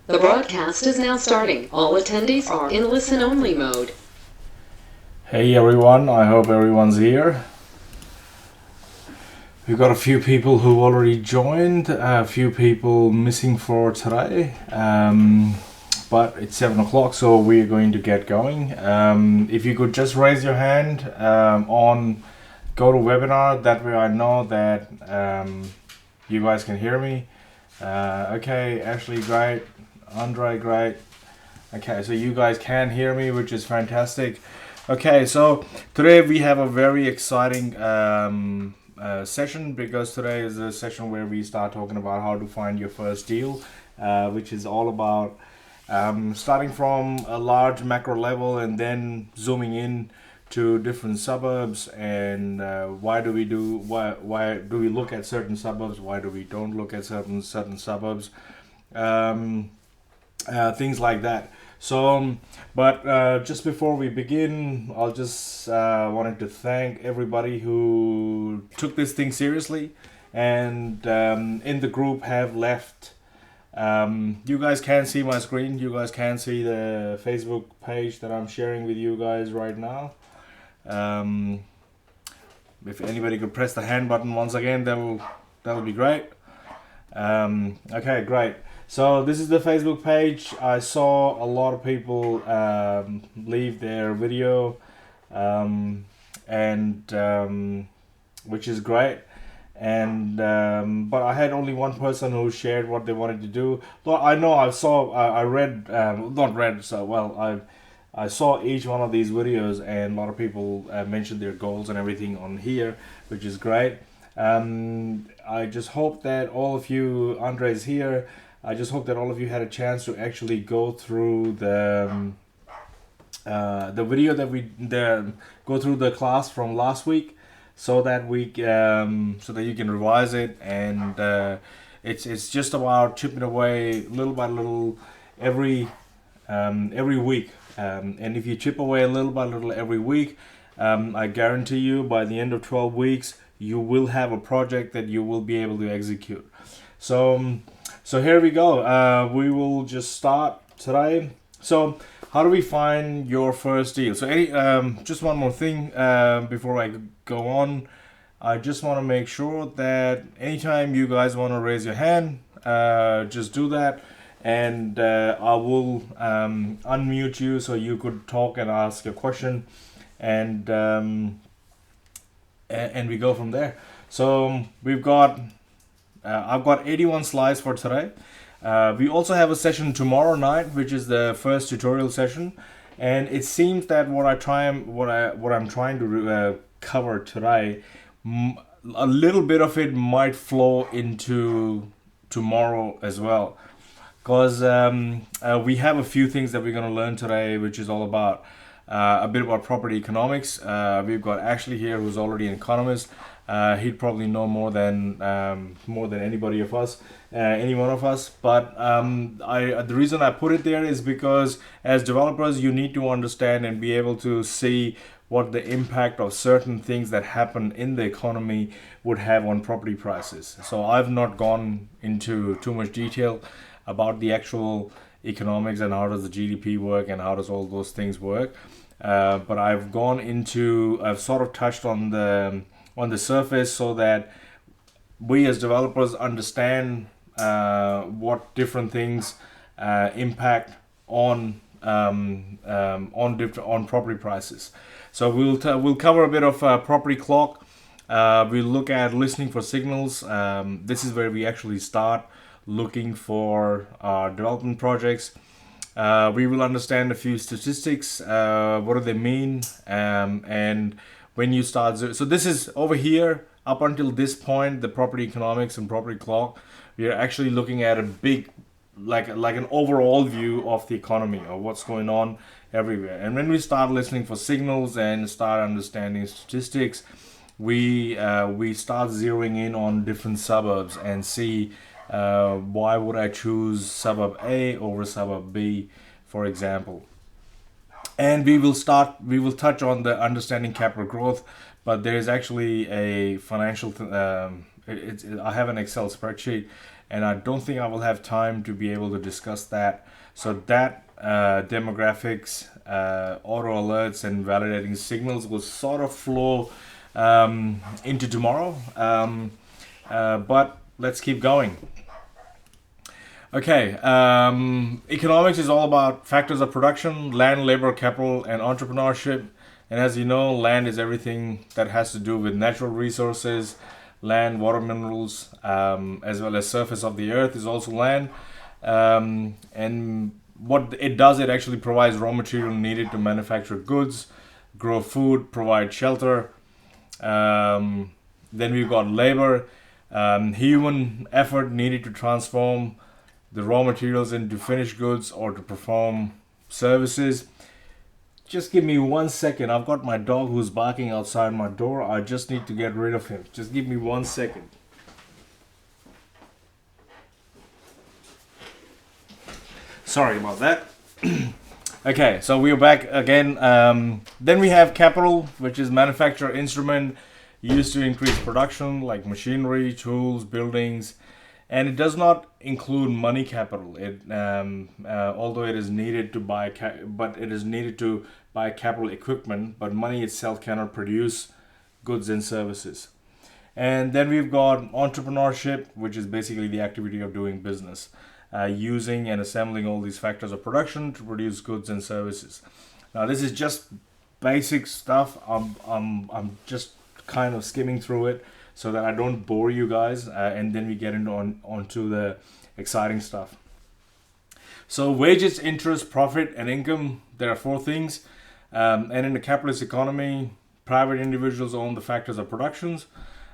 The broadcast is now starting. All attendees are in listen-only mode. Hey everyone, I hope everyone's here. We've got a few people who already joined, a few people missing for today, but it's 7 o'clock, so we're going to get going. If you could just raise your hand on GoToWebinar, that way I know that you guys can hear me. Okay, Ashley, great. Andre, great. Okay, so you guys can hear me, which is fantastic. Okay, so today we have a very exciting session, because today is a session where we start talking about how to find your first deal, which is all about starting from a large macro level and then zooming in to different suburbs, and why do we look at certain suburbs, why do we don't look at certain suburbs, things like that. So, but just before we begin, I'll just wanted to thank everybody who took this thing seriously and in the group have left. You guys can see my screen. You guys can see the Facebook page that I'm sharing with you guys right now. If anybody could press the hand button once again, that'll be great. Okay, great. So this is the Facebook page. I saw a lot of people leave their video, and which is great. And but I had only one person who shared what they wanted to do. Well, I know I saw each one of these videos, and a lot of people mentioned their goals and everything on here, which is great. I just hope that all of you, Andre's here, I just hope that all of you had a chance to actually go through the video that go through the class from last week, so that so that you can revise it, and it's just about chipping away little by little every week, and if you chip away a little by little every week, I guarantee you by the end of 12 weeks you will have a project that you will be able to execute. So here we go. We will just start today. So how do we find your first deal? So just one more thing before I go on. I just want to make sure that anytime you guys want to raise your hand, just do that, and I will unmute you so you could talk and ask a question, and we go from there. So I've got 81 slides for today. We also have a session tomorrow night, which is the first tutorial session, and it seems that what I'm trying to cover today, a little bit of it might flow into tomorrow as well, because we have a few things that we're going to learn today, which is all about a bit about property economics. We've got Ashley here, who's already an economist. He'd probably know more than anybody of us, any one of us. But the reason I put it there is because as developers, you need to understand and be able to see what the impact of certain things that happen in the economy would have on property prices. So I've not gone into too much detail about the actual economics and how does the GDP work and how does all those things work. But I've sort of touched on the surface, so that we as developers understand what different things impact on property prices. So we'll cover a bit of property clock. We'll look at listening for signals. This is where we actually start looking for development projects. We will understand a few statistics. What do they mean? And when you start, so this is over here up until this point, the property economics and property clock. We are actually looking at a big, like an overall view of the economy, or what's going on everywhere. And when we start listening for signals and start understanding statistics, we start zeroing in on different suburbs and see why would I choose suburb A over suburb B, for example. And we will touch on the understanding capital growth, but there is actually a financial I have an Excel spreadsheet, and I don't think I will have time to be able to discuss that. So that demographics, auto alerts, and validating signals will sort of flow into tomorrow. But let's keep going. Okay, economics is all about factors of production, land, labor, capital, and entrepreneurship. And as you know, land is everything that has to do with natural resources, land, water, minerals, as well as surface of the earth is also land. And what it does, it actually provides raw material needed to manufacture goods, grow food, provide shelter. Then we've got labor, human effort needed to transform the raw materials into finished goods or to perform services. Just give me 1 second. I've got my dog who's barking outside my door. I just need to get rid of him. Just give me 1 second. Sorry about that. Okay, so we're back again. Then we have capital, which is manufacture instrument used to increase production, like machinery, tools, buildings, and it does not include money capital. It, although it is needed to buy, it is needed to buy capital equipment, but money itself cannot produce goods and services. And then we've got entrepreneurship, which is basically the activity of doing business, using and assembling all these factors of production to produce goods and services. Now, this is just basic stuff. I'm just kind of skimming through it so that I don't bore you guys, and then we get onto the exciting stuff. So wages, interest, profit, and income, there are four things. And in the capitalist economy, private individuals own the factors of productions,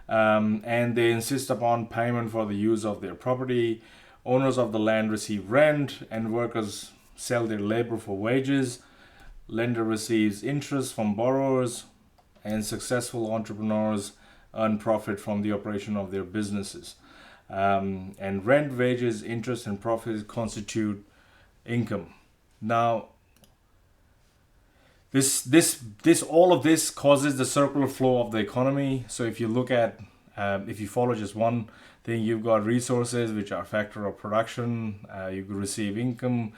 and they insist upon payment for the use of their property. Owners of the land receive rent, and workers sell their labor for wages. Lender receives interest from borrowers, and successful entrepreneurs earn profit from the operation of their businesses. And rent, wages, interest, and profit constitute income. Now, all of this causes the circular flow of the economy. So if you look at, if you follow just one thing, you've got resources, which are factor of production. You receive income,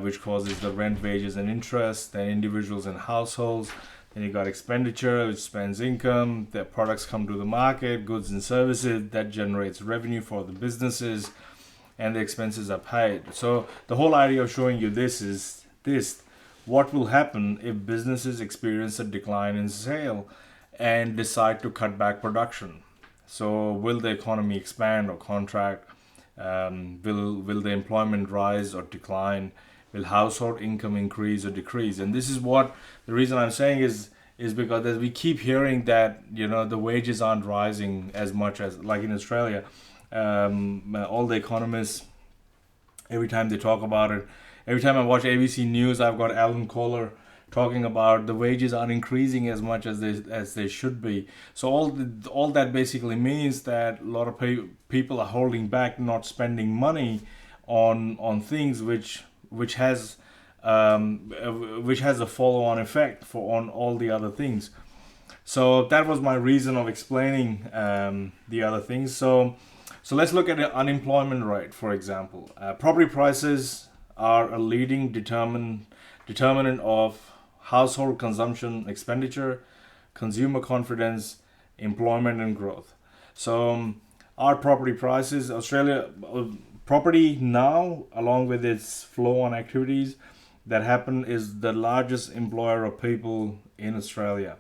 which causes the rent, wages, and interest. Then individuals and households. Then you got expenditure, which spends income. The products come to the market, goods and services, that generates revenue for the businesses, and the expenses are paid. So the whole idea of showing you this is this: what will happen if businesses experience a decline in sale and decide to cut back production? So will the economy expand or contract? Will the employment rise or decline? Will household income increase or decrease? And this is what the reason I'm saying is because as we keep hearing that, you know, the wages aren't rising as much as like in Australia. All the economists, every time they talk about it, every time I watch ABC News, I've got Alan Kohler talking about the wages aren't increasing as much as they should be. So all that basically means that a lot of people are holding back, not spending money on things which has a follow-on effect on all the other things. So that was my reason of explaining the other things. So let's look at the unemployment rate, for example. Property prices are a leading determinant of household consumption expenditure, consumer confidence, employment, and growth. So our property prices, Australia, property now, along with its flow-on activities that happen, is the largest employer of people in Australia.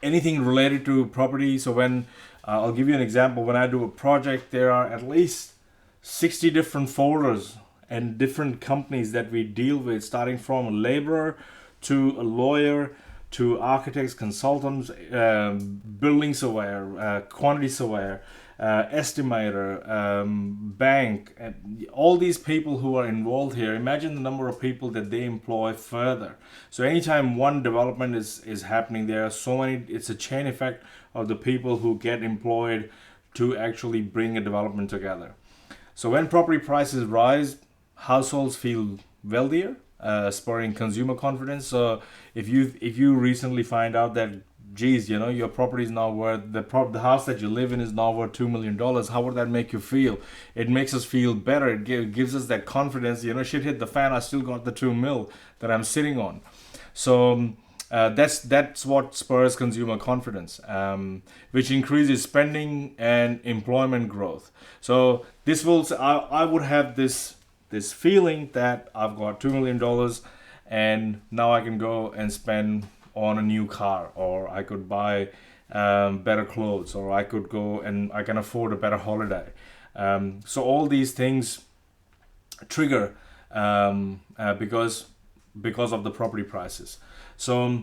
Anything related to property, so when I'll give you an example. When I do a project, there are at least 60 different folders and different companies that we deal with, starting from a laborer to a lawyer to architects, consultants, building surveyor, quantity surveyor, estimator, bank, all these people who are involved here. Imagine the number of people that they employ further. So anytime one development is happening, there are so many, it's a chain effect of the people who get employed to actually bring a development together. So when property prices rise, households feel wealthier, spurring consumer confidence. So if you recently find out that geez, your property is now worth, the house that you live in is now worth $2 million. How would that make you feel? It makes us feel better. It gives us that confidence, shit hit the fan, I still got the 2 mil that I'm sitting on. So that's what spurs consumer confidence, which increases spending and employment growth. So I would have this feeling that I've got $2 million, and now I can go and spend on a new car, or I could buy better clothes, or I could go and I can afford a better holiday. So all these things trigger because of the property prices. So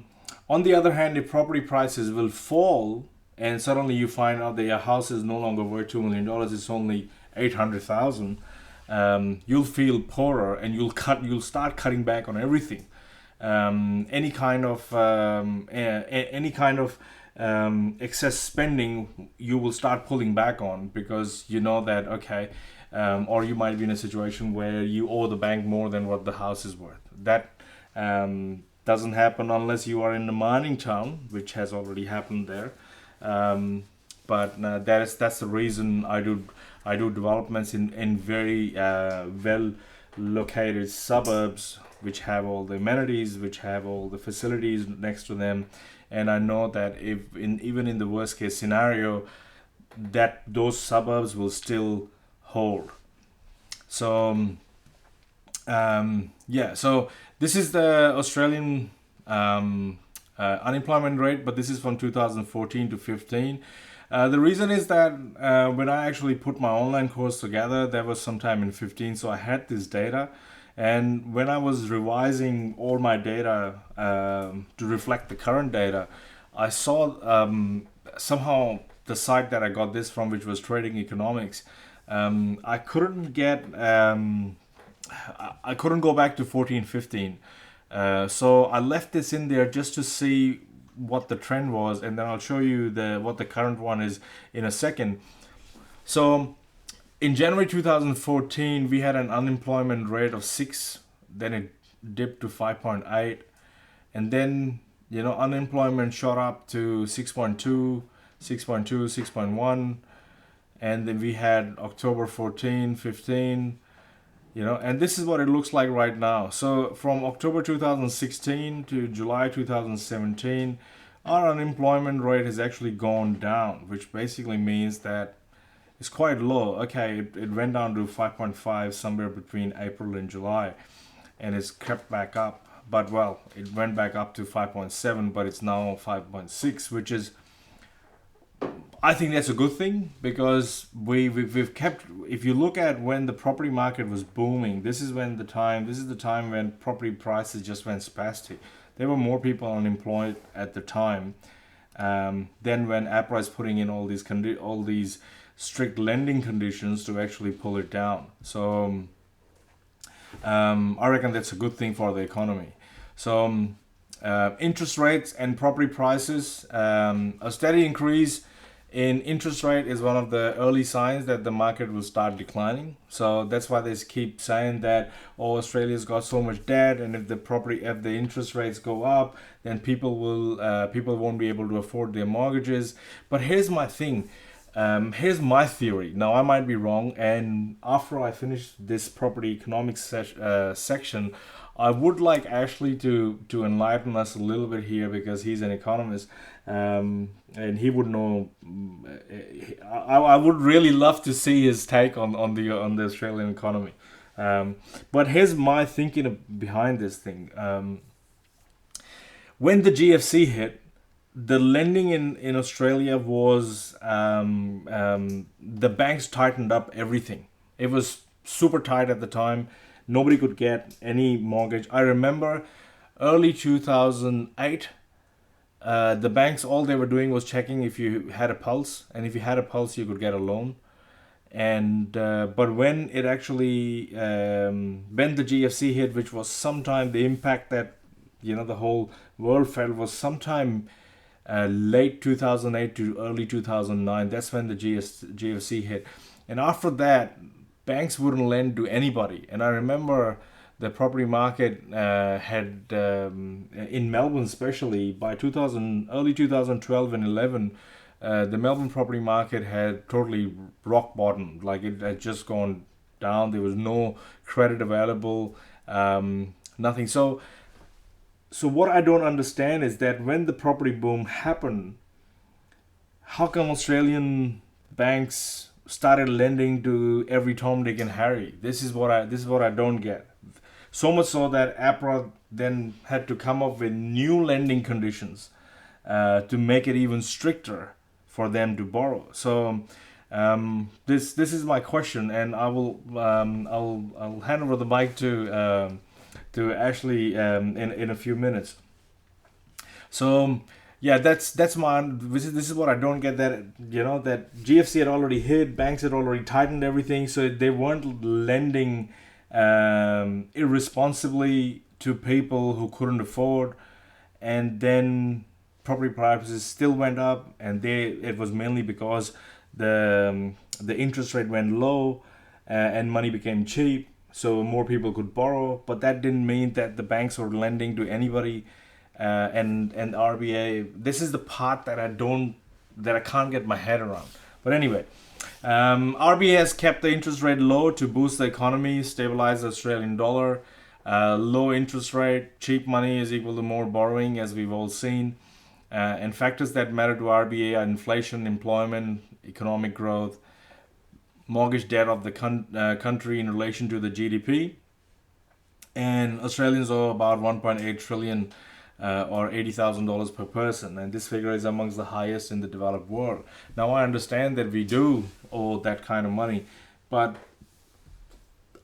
on the other hand, if property prices will fall and suddenly you find out that your house is no longer worth $2 million, it's only $800,000, you'll feel poorer, and you'll start cutting back on everything. Any kind of excess spending you will start pulling back on, because you know that, okay, or you might be in a situation where you owe the bank more than what the house is worth. That doesn't happen unless you are in a mining town, which has already happened there. But that's the reason I do developments in very well located suburbs, which have all the amenities, which have all the facilities next to them. And I know that even in the worst case scenario, that those suburbs will still hold. So so this is the Australian unemployment rate, but this is from 2014 to 15. The reason is that when I actually put my online course together, there was sometime in 15, so I had this data. And when I was revising all my data to reflect the current data, I saw somehow the site that I got this from, which was Trading Economics, I couldn't go back to 14, 15. So I left this in there just to see what the trend was, and then I'll show you what the current one is in a second. So in January 2014, we had an unemployment rate of 6, then it dipped to 5.8, and then unemployment shot up to 6.2, 6.2, 6.1, and then we had October 14, 15, and this is what it looks like right now. So from October 2016 to July 2017, our unemployment rate has actually gone down, which basically means that it's quite low. Okay, it went down to 5.5 somewhere between April and July, and it's crept back up. But well, it went back up to 5.7, but it's now 5.6, which is, I think that's a good thing, because we've kept, if you look at when the property market was booming, this is the time when property prices just went spastic. There were more people unemployed at the time than when APRA is putting in all these strict lending conditions to actually pull it down. So I reckon that's a good thing for the economy. So interest rates and property prices, a steady increase in interest rate is one of the early signs that the market will start declining. So that's why they keep saying that, Australia's got so much debt, and if the interest rates go up, then people won't be able to afford their mortgages. But here's my thing. Here's my theory. Now, I might be wrong, and after I finish this property economics section, I would like Ashley to enlighten us a little bit here, because he's an economist, and he would know. I would really love to see his take on the Australian economy. But here's my thinking behind this thing. When the GFC hit, the lending in Australia was, the banks tightened up everything. It was super tight at the time. Nobody could get any mortgage. I remember early 2008, the banks, all they were doing was checking if you had a pulse, and if you had a pulse, you could get a loan. And but when it actually, when the GFC hit, which was sometime, the impact that the whole world felt was sometime late 2008 to early 2009. That's when the GFC hit, and after that, banks wouldn't lend to anybody. And I remember the property market had in Melbourne, especially by early 2012 and 11, the Melbourne property market had totally rock bottomed. Like it had just gone down. There was no credit available, nothing. So what I don't understand is that when the property boom happened, how come Australian banks started lending to every Tom, Dick, and Harry? This is what I don't get. So much so that APRA then had to come up with new lending conditions to make it even stricter for them to borrow. So this is my question, and I'll hand over the mic to Ashley in a few minutes. So yeah, that's my this is what I don't get, that that GFC had already hit, banks had already tightened everything, so they weren't lending irresponsibly to people who couldn't afford, and then property prices still went up, and it was mainly because the interest rate went low and money became cheap, so more people could borrow, but that didn't mean that the banks were lending to anybody. And RBA, this is the part that I can't get my head around. But anyway, RBA has kept the interest rate low to boost the economy, stabilize the Australian dollar. Low interest rate, cheap money is equal to more borrowing, as we've all seen. And factors that matter to RBA are inflation, employment, economic growth, mortgage debt of the country in relation to the GDP. And Australians owe about 1.8 trillion or $80,000 per person, and this figure is amongst the highest in the developed world. Now I understand that we do owe that kind of money, but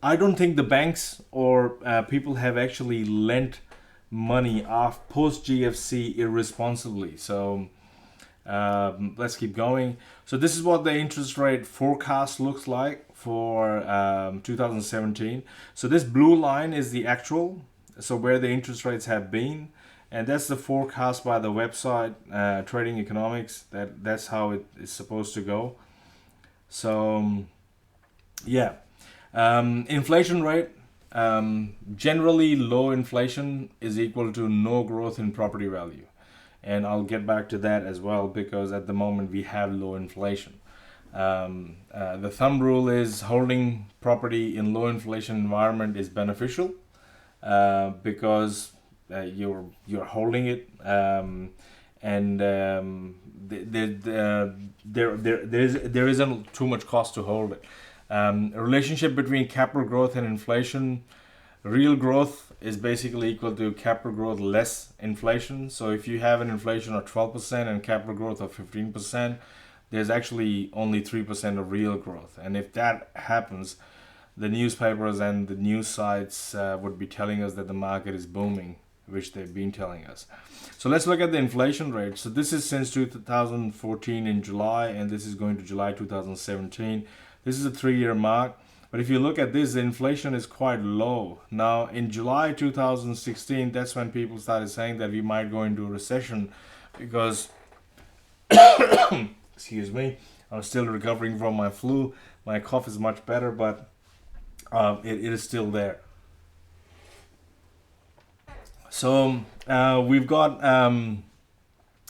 I don't think the banks or people have actually lent money off post GFC irresponsibly. So let's keep going. So this is what the interest rate forecast looks like for 2017. So this blue line is the actual, so where the interest rates have been. And that's the forecast by the website, Trading Economics. That's how it is supposed to go. So, yeah. Inflation rate. Generally, low inflation is equal to no growth in property value. And I'll get back to that as well, because at the moment we have low inflation. The thumb rule is holding property in low inflation environment is beneficial because you're holding it, and there isn't too much cost to hold it. A relationship between capital growth and inflation. Real growth is basically equal to capital growth less inflation. So if you have an inflation of 12% and capital growth of 15%, there's actually only 3% of real growth. And if that happens, the newspapers and the news sites would be telling us that the market is booming, which they've been telling us. So let's look at the inflation rate. So this is since 2014 in July, and this is going to July 2017. This is a 3-year mark. But if you look at this, the inflation is quite low. Now, in July 2016, that's when people started saying that we might go into a recession because, excuse me, I'm still recovering from my flu. My cough is much better, but it is still there. So we've got an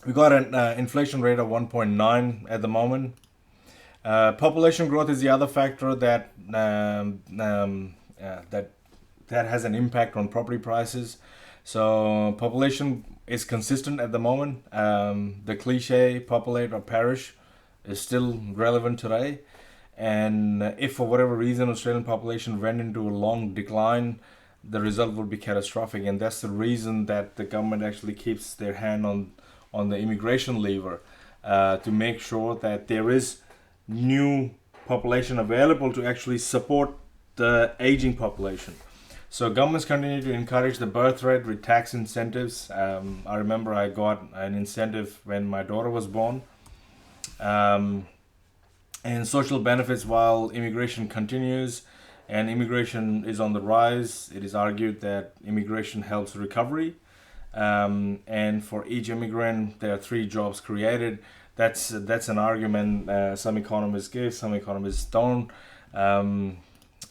inflation rate of 1.9 at the moment. Population growth is the other factor that has an impact on property prices. So population is consistent at the moment. The cliche "populate or perish" is still relevant today. And if for whatever reason Australian population went into a long decline, the result would be catastrophic. And that's the reason that the government actually keeps their hand on the immigration lever to make sure that there is new population available to actually support the aging population. So governments continue to encourage the birth rate with tax incentives. I remember I got an incentive when my daughter was born. And social benefits while immigration continues and immigration is on the rise. It is argued that immigration helps recovery. And for each immigrant, there are 3 jobs created. That's an argument some economists give, some economists don't.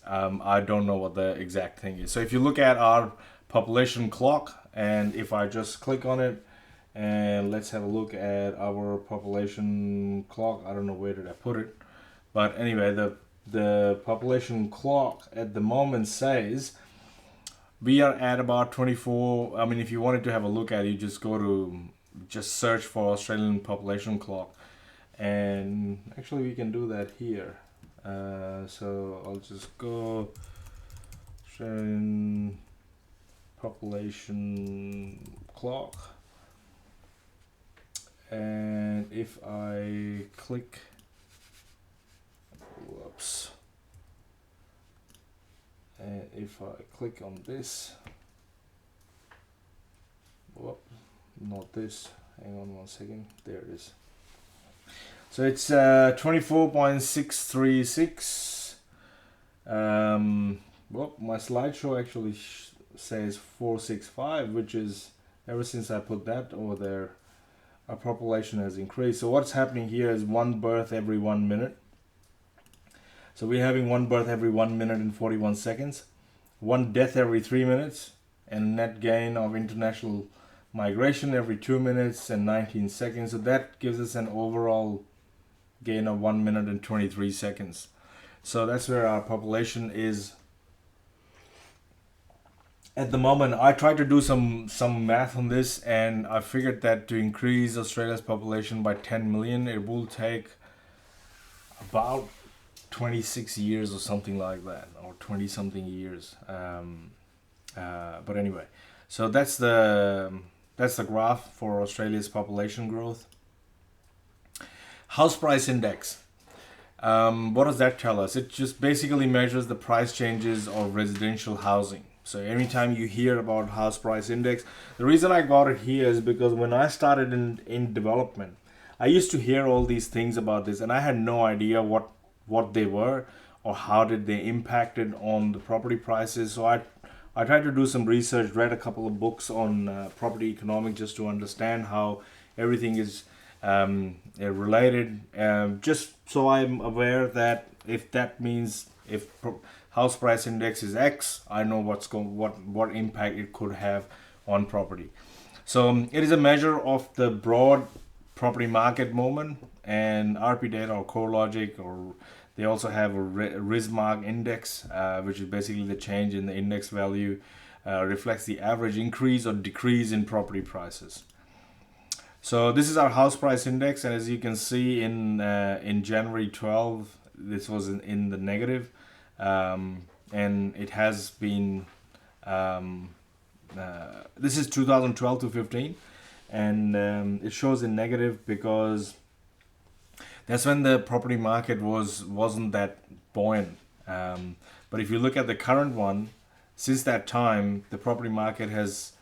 I don't know what the exact thing is. So if you look at our population clock, and if I just click on it, and let's have a look at our population clock. I don't know where did I put it, but anyway, the population clock at the moment says we are at about 24. I mean, if you wanted to have a look at it, you just search for Australian population clock, and actually we can do that here. So I'll just go Australian population clock, and if I click, whoops, and if I click on this, whoop, not this, hang on one second, there it is. So it's 24.636. Well, my slideshow actually says 465, which is, ever since I put that over there, our population has increased. So what's happening here is one birth every 1 minute. So we're having one birth every 1 minute and 41 seconds, one death every 3 minutes, and net gain of international migration every 2 minutes and 19 seconds. So that gives us an overall gain of 1 minute and 23 seconds. So that's where our population is at the moment. I tried to do some math on this, and I figured that to increase Australia's population by 10 million, it will take about 26 years or something like that, or 20 something years. But anyway, so that's the graph for Australia's population growth. House price index. What does that tell us? It just basically measures the price changes of residential housing. So anytime you hear about house price index, the reason I got it here is because when I started in development, I used to hear all these things about this, and I had no idea what they were or how did they impacted on the property prices. So I tried to do some research, read a couple of books on property economics just to understand how everything is related, just so I'm aware that if that means if house price index is X, I know what impact it could have on property. So it is a measure of the broad property market movement, and RP data or CoreLogic, or they also have a RISMark index, which is basically the change in the index value, reflects the average increase or decrease in property prices. So this is our house price index, and as you can see in January 12, this was in the negative, and it has been. This is 2012 to 15, and it shows in negative because that's when the property market wasn't that buoyant. But if you look at the current one, since that time, the property market has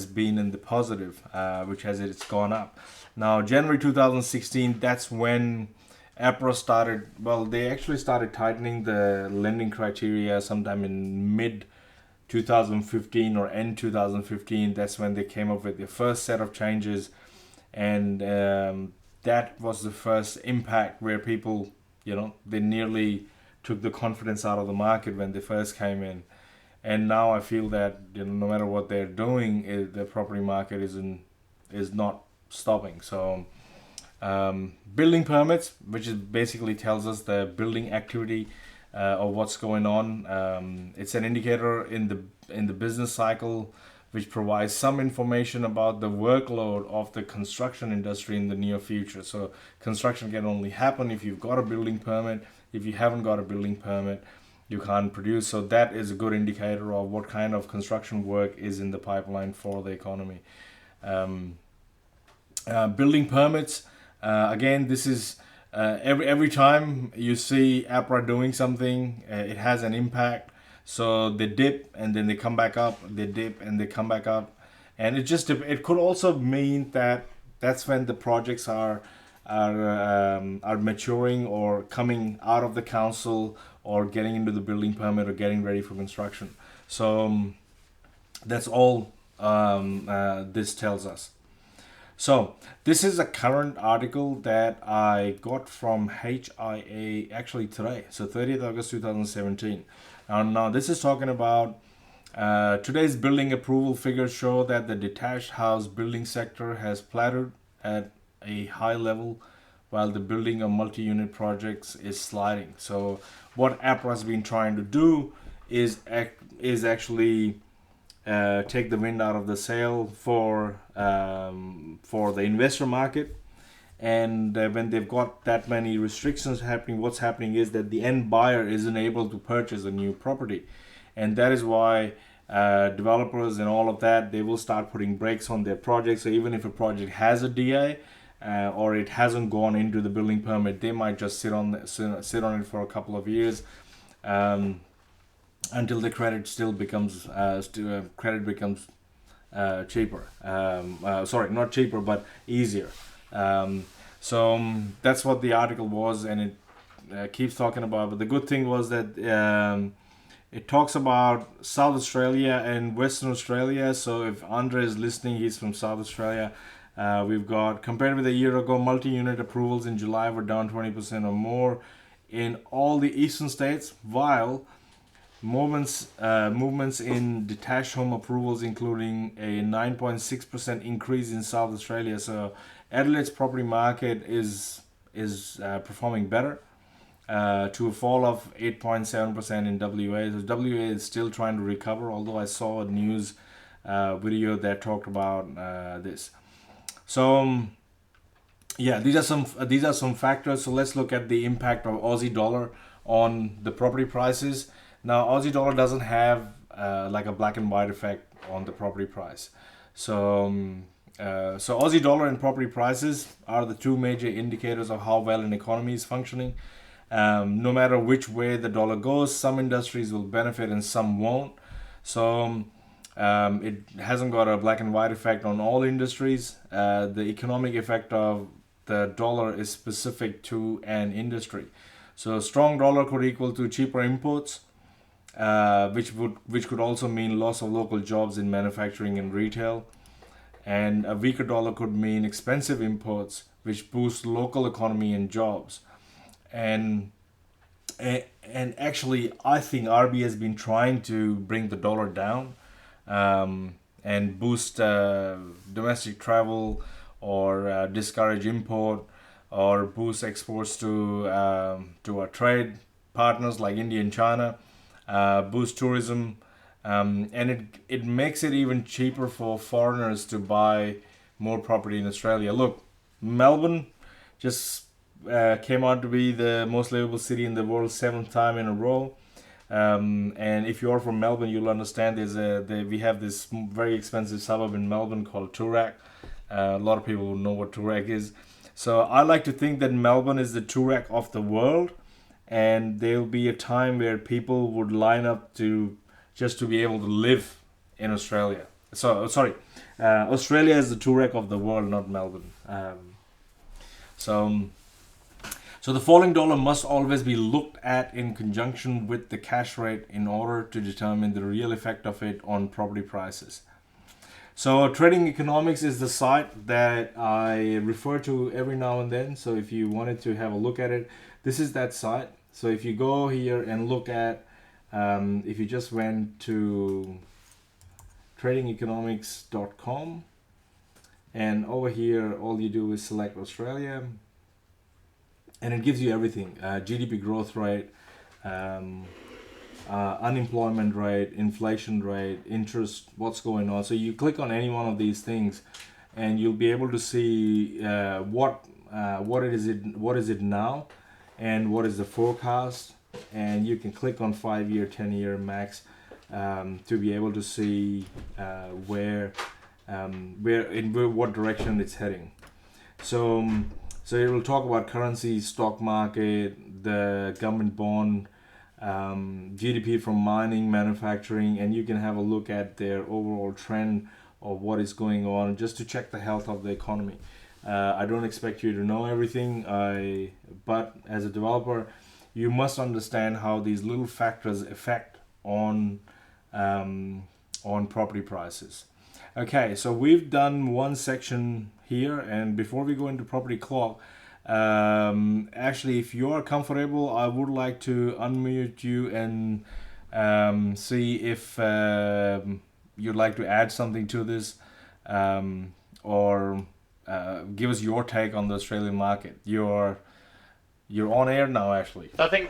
been in the positive, which has it's gone up. Now, January 2016, that's when APRA started, well, they actually started tightening the lending criteria sometime in mid 2015 or end 2015. That's when they came up with the first set of changes, and that was the first impact where people, they nearly took the confidence out of the market when they first came in. And now I feel that no matter what they're doing, the property market is not stopping. So building permits, which is basically tells us the building activity of what's going on. It's an indicator in the business cycle, which provides some information about the workload of the construction industry in the near future. So construction can only happen if you've got a building permit. If you haven't got a building permit, you can't produce. So that is a good indicator of what kind of construction work is in the pipeline for the economy. Building permits, again, this is every time you see APRA doing something, it has an impact. So they dip and then they come back up, they dip and they come back up. And it could also mean that that's when the projects are maturing or coming out of the council or getting into the building permit or getting ready for construction. So that's all this tells us. So this is a current article that I got from HIA actually today, so 30th August 2017. Now this is talking about today's building approval figures show that the detached house building sector has plateaued at a high level, while the building of multi-unit projects is sliding. So what APRA has been trying to do is actually take the wind out of the sail for the investor market. And when they've got that many restrictions happening, what's happening is that the end buyer isn't able to purchase a new property, and that is why developers and all of that, they will start putting brakes on their projects. So even if a project has a DA or it hasn't gone into the building permit, they might just sit on it for a couple of years. Until the credit still becomes cheaper. Sorry, not cheaper, but easier. That's what the article was, and it keeps talking about. But the good thing was that it talks about South Australia and Western Australia. So if Andre is listening, he's from South Australia. We've got, compared with a year ago, multi-unit approvals in July were down 20% or more in all the eastern states, while movements in detached home approvals, including a 9.6% increase in South Australia. So Adelaide's property market is performing better, to a fall of 8.7% in WA. So WA is still trying to recover, although I saw a news video that talked about this. So yeah, these are some factors. So let's look at the impact of Aussie dollar on the property prices. Now, Aussie dollar doesn't have like a black and white effect on the property price. So Aussie dollar and property prices are the two major indicators of how well an economy is functioning. No matter which way the dollar goes, some industries will benefit and some won't. So it hasn't got a black and white effect on all industries. The economic effect of the dollar is specific to an industry. So a strong dollar could equal to cheaper imports, which could also mean loss of local jobs in manufacturing and retail. And a weaker dollar could mean expensive imports, which boost local economy and jobs. And actually, I think RBA has been trying to bring the dollar down and boost domestic travel, or discourage import, or boost exports to our trade partners like India and China. Boost tourism, and it makes it even cheaper for foreigners to buy more property in Australia. Look, Melbourne just came out to be the most livable city in the world 7th time in a row. And if you're from Melbourne, you'll understand we have this very expensive suburb in Melbourne called Toorak. A lot of people will know what Toorak is. So I like to think that Melbourne is the Toorak of the world. And there'll be a time where people would line up just to be able to live in Australia. So, sorry, Australia is the Toorak of the world, not Melbourne. So the falling dollar must always be looked at in conjunction with the cash rate in order to determine the real effect of it on property prices. So Trading Economics is the site that I refer to every now and then. So if you wanted to have a look at it, this is that site. So if you go here and look at, if you just went to tradingeconomics.com, and over here all you do is select Australia, and it gives you everything: GDP growth rate, unemployment rate, inflation rate, interest, what's going on. So you click on any one of these things and you'll be able to see what is it now, and what is the forecast. And you can click on 5-year, 10-year max to be able to see what direction it's heading. So it will talk about currency, stock market, the government bond, GDP from mining, manufacturing, and you can have a look at their overall trend of what is going on, just to check the health of the economy. I don't expect you to know everything, but as a developer, you must understand how these little factors affect on property prices. Okay, so we've done one section here. And before we go into property clock, actually, if you're comfortable, I would like to unmute you and see if you'd like to add something to this, or give us your take on the Australian market. You're on air now, actually. I think,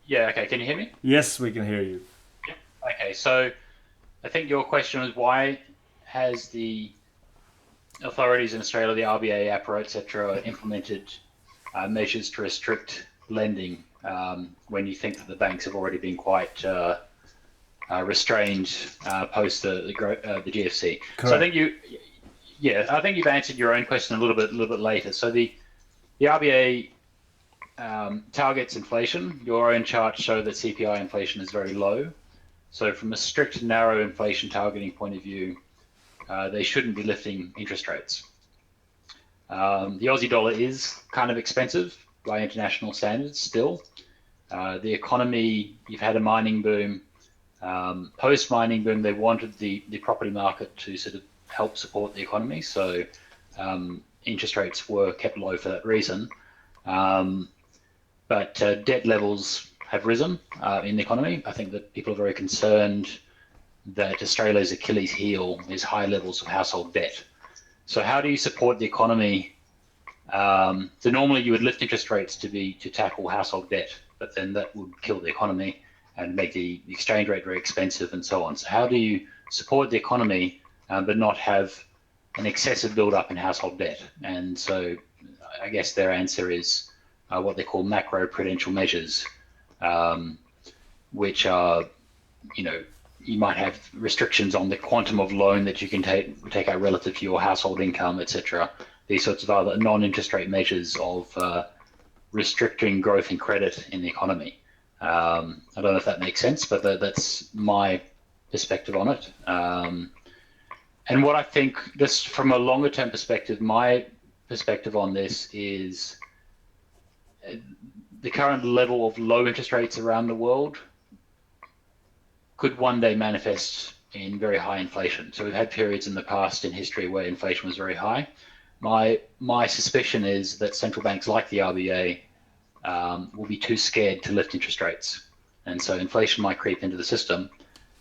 yeah, okay, can you hear me? Yes, we can hear you. Yeah. Okay, so I think your question was why has the authorities in Australia, the RBA, APRA, etc., implemented measures to restrict lending when you think that the banks have already been quite restrained post the GFC? Correct. So I think I think you've answered your own question a little bit later. So the RBA targets inflation. Your own charts show that CPI inflation is very low. So from a strict, narrow inflation targeting point of view, they shouldn't be lifting interest rates. The Aussie dollar is kind of expensive by international standards still. The economy, you've had a mining boom. Post-mining boom, they wanted the property market to sort of help support the economy. So interest rates were kept low for that reason. But debt levels have risen in the economy. I think that people are very concerned that Australia's Achilles heel is high levels of household debt. So how do you support the economy? So normally you would lift interest rates to tackle household debt, but then that would kill the economy and make the exchange rate very expensive and so on. So how do you support the economy but not have an excessive build-up in household debt? And so I guess their answer is what they call macroprudential measures, which are, you might have restrictions on the quantum of loan that you can take out relative to your household income, etc. These sorts of other non-interest rate measures of restricting growth and credit in the economy. I don't know if that makes sense, but that's my perspective on it. And what I think, just from a longer term perspective, my perspective on this is the current level of low interest rates around the world could one day manifest in very high inflation. So we've had periods in the past in history where inflation was very high. My suspicion is that central banks like the RBA will be too scared to lift interest rates. And so inflation might creep into the system.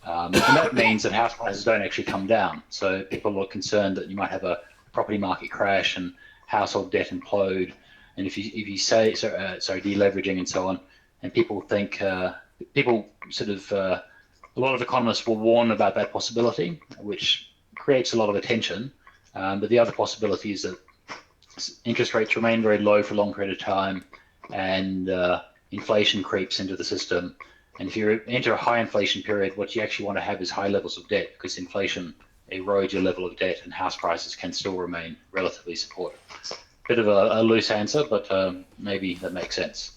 And that means that house prices don't actually come down. So people are concerned that you might have a property market crash and household debt implode. And if you say, deleveraging and so on, and people think, a lot of economists will warn about that possibility, which creates a lot of attention. But the other possibility is that interest rates remain very low for a long period of time, and inflation creeps into the system. And if you enter a high inflation period, what you actually want to have is high levels of debt, because inflation erodes your level of debt and house prices can still remain relatively supported. Bit of a loose answer, but maybe that makes sense.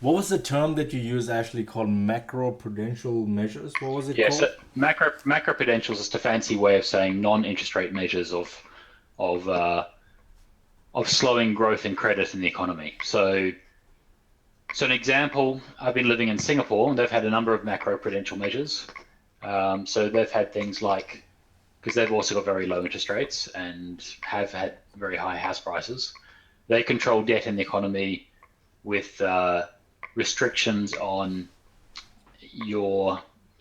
What was the term that you used actually called macroprudential measures? What was it called? So macroprudential is just a fancy way of saying non-interest rate measures of slowing growth and credit in the economy. So an example, I've been living in Singapore and they've had a number of macroprudential measures. So they've had things like, because they've also got very low interest rates and have had very high house prices, they control debt in the economy with restrictions on your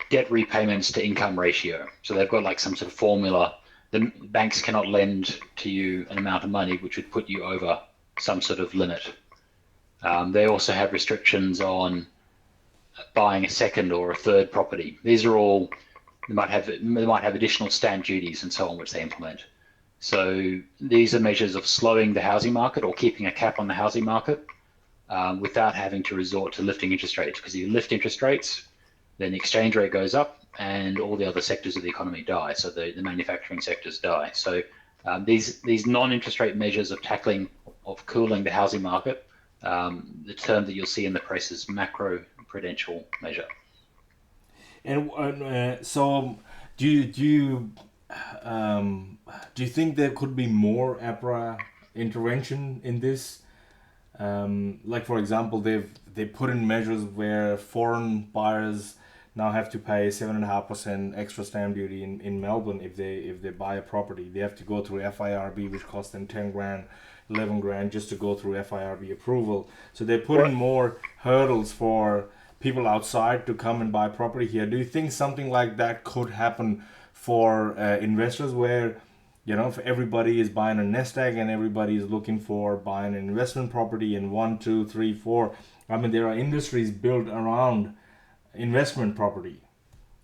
debt repayments to income ratio. So they've got like some sort of formula. The banks cannot lend to you an amount of money which would put you over some sort of limit. They also have restrictions on buying a second or a third property. These are all, they might have additional stamp duties and so on, which they implement. So these are measures of slowing the housing market or keeping a cap on the housing market without having to resort to lifting interest rates. Because if you lift interest rates, then the exchange rate goes up and all the other sectors of the economy die. So the manufacturing sectors die. So these non-interest rate measures of cooling the housing market, the term that you'll see in the press is macroprudential measure. And so, do you think there could be more APRA intervention in this? Like for example, they put in measures where foreign buyers now have to pay 7.5% extra stamp duty in Melbourne if they buy a property. They have to go through FIRB, which costs them 10 grand, 11 grand just to go through FIRB approval. So they're putting more hurdles for people outside to come and buy property here. Do you think something like that could happen for investors, where if everybody is buying a nest egg and everybody is looking for buying an investment property in 1, 2, 3, 4? I mean, there are industries built around investment property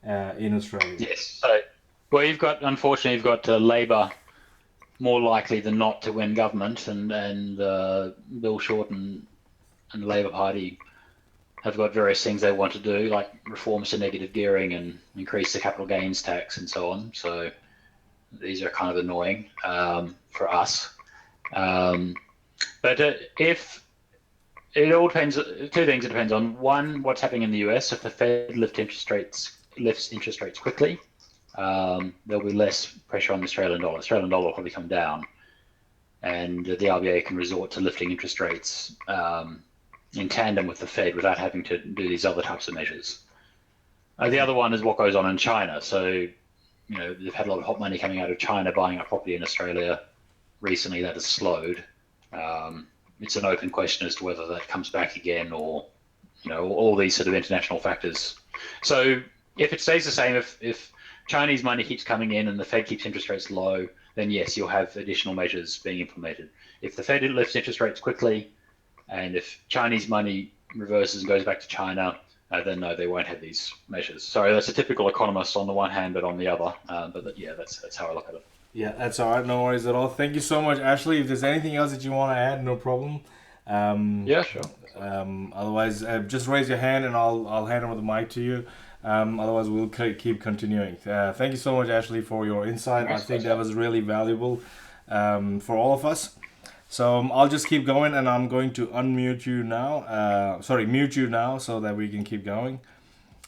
in Australia. Yes. So, well, unfortunately, you've got Labor more likely than not to win government, and Bill Shorten and the Labor Party have got various things they want to do, like reforms to negative gearing and increase the capital gains tax and so on. So these are kind of annoying for us. But if it all depends, two things it depends on. One, what's happening in the US. If the Fed lifts interest rates quickly, there'll be less pressure on the Australian dollar. Australian dollar will probably come down, and the RBA can resort to lifting interest rates in tandem with the Fed without having to do these other types of measures. The other one is what goes on in China. So, they've had a lot of hot money coming out of China buying up property in Australia recently. That has slowed. It's an open question as to whether that comes back again, or all these sort of international factors. So if it stays the same, if Chinese money keeps coming in and the Fed keeps interest rates low, then yes, you'll have additional measures being implemented. If the Fed lifts interest rates quickly, and if Chinese money reverses and goes back to China, then no, they won't have these measures. Sorry, that's a typical economist on the one hand, but on the other. But yeah, that's how I look at it. Yeah, that's all right. No worries at all. Thank you so much, Ashley. If there's anything else that you want to add, no problem. Yeah, sure. Otherwise, just raise your hand and I'll hand over the mic to you. Otherwise, we'll keep continuing. Thank you so much, Ashley, for your insight. I think that was really valuable for all of us. So I'll just keep going, and I'm going to unmute you now. Mute you now so that we can keep going.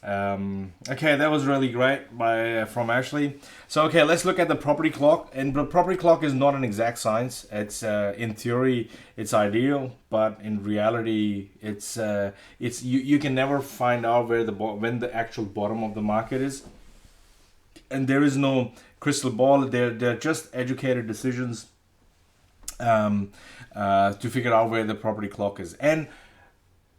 Okay, that was really great from Ashley. So okay, let's look at the property clock. And the property clock is not an exact science. It's in theory it's ideal, but in reality it's you can never find out when the actual bottom of the market is. And there is no crystal ball. They're just educated decisions to figure out where the property clock is. And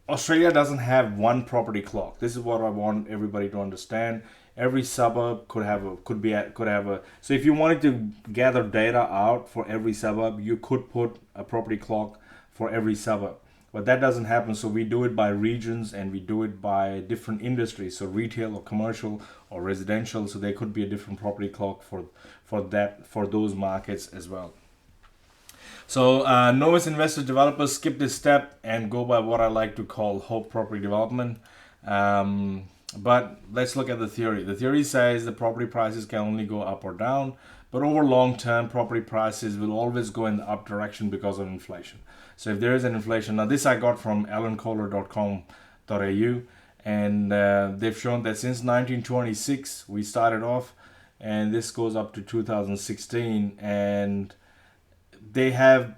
Australia doesn't have one property clock. This is what I want everybody to understand. Every suburb could have a. So if you wanted to gather data out for every suburb, you could put a property clock for every suburb. But that doesn't happen. So we do it by regions, and we do it by different industries. So retail or commercial or residential. So there could be a different property clock for those markets as well. So novice investor developers skip this step and go by what I like to call hope property development. But let's look at the theory. The theory says the property prices can only go up or down, but over long term, property prices will always go in the up direction because of inflation. So if there is an inflation, now this I got from alankohler.com.au, and they've shown that since 1926 we started off, and this goes up to 2016, and they've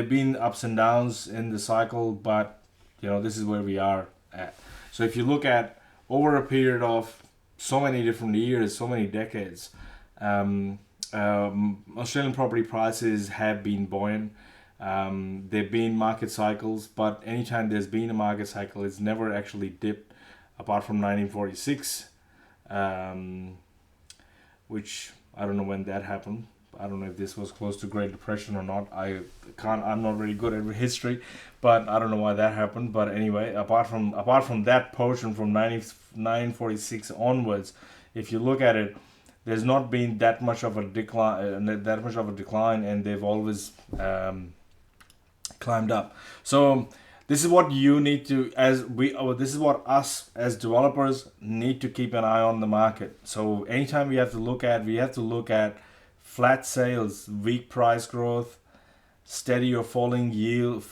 been ups and downs in the cycle, but this is where we are at. So if you look at over a period of so many different years, so many decades, Australian property prices have been buoyant. There've been market cycles, but anytime there's been a market cycle, it's never actually dipped, apart from 1946, which I don't know when that happened. I don't know if this was close to Great Depression or not. I'm not very good at history, but I don't know why that happened. But anyway, apart from that portion from 1946 onwards, if you look at it, there's not been that much of a decline, and they've always climbed up. So this is what you need to, this is what us as developers need to keep an eye on the market. So anytime we have to look at flat sales, weak price growth, steady or falling yields,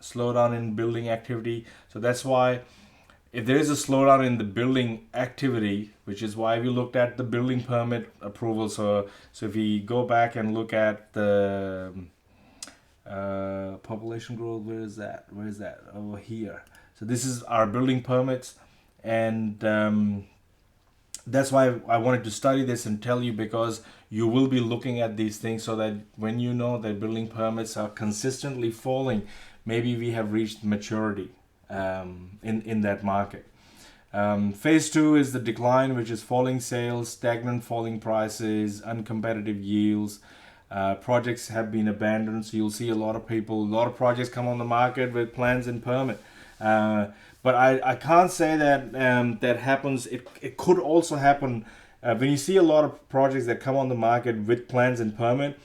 slowdown in building activity. So that's why if there is a slowdown in the building activity, which is why we looked at the building permit approval. So if we go back and look at the population growth, where is that? Over here. So this is our building permits. and that's why I wanted to study this and tell you, because you will be looking at these things, so that when you know that building permits are consistently falling, maybe we have reached maturity in that market. Phase 2 is the decline, which is falling sales, stagnant falling prices, uncompetitive yields. Projects have been abandoned, so you'll see a lot of projects come on the market with plans and permit. But I can't say that that happens. It could also happen when you see a lot of projects that come on the market with plans and permit.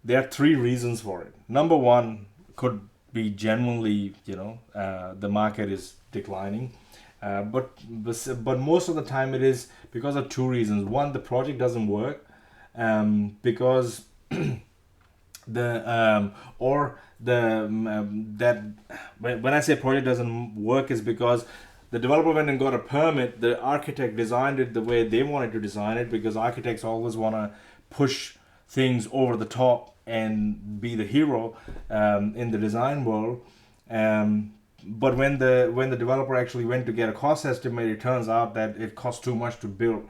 There are 3 reasons for it. Number one could be genuinely, the market is declining. But most of the time it is because of 2 reasons. One, the project doesn't work because when I say project doesn't work is because the developer went and got a permit. The architect designed it the way they wanted to design it, because architects always want to push things over the top and be the hero in the design world. But when the developer actually went to get a cost estimate, it turns out that it cost too much to build.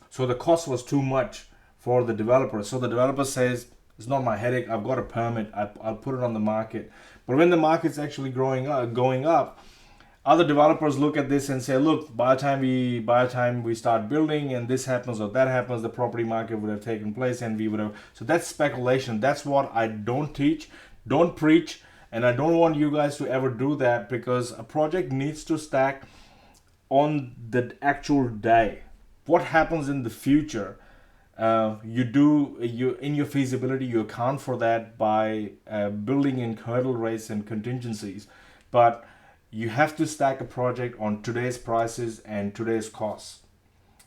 So the cost was too much for the developer. So the developer says, it's not my headache, I've got a permit, I'll put it on the market. But when the market's actually going up, other developers look at this and say, look, by the time we start building and this happens or that happens, the property market would have taken place and we would have. So that's speculation. That's what I don't teach, don't preach, and I don't want you guys to ever do that, because a project needs to stack on the actual day. What happens in the future? You in your feasibility, you account for that by building in hurdle rates and contingencies, but you have to stack a project on today's prices and today's costs.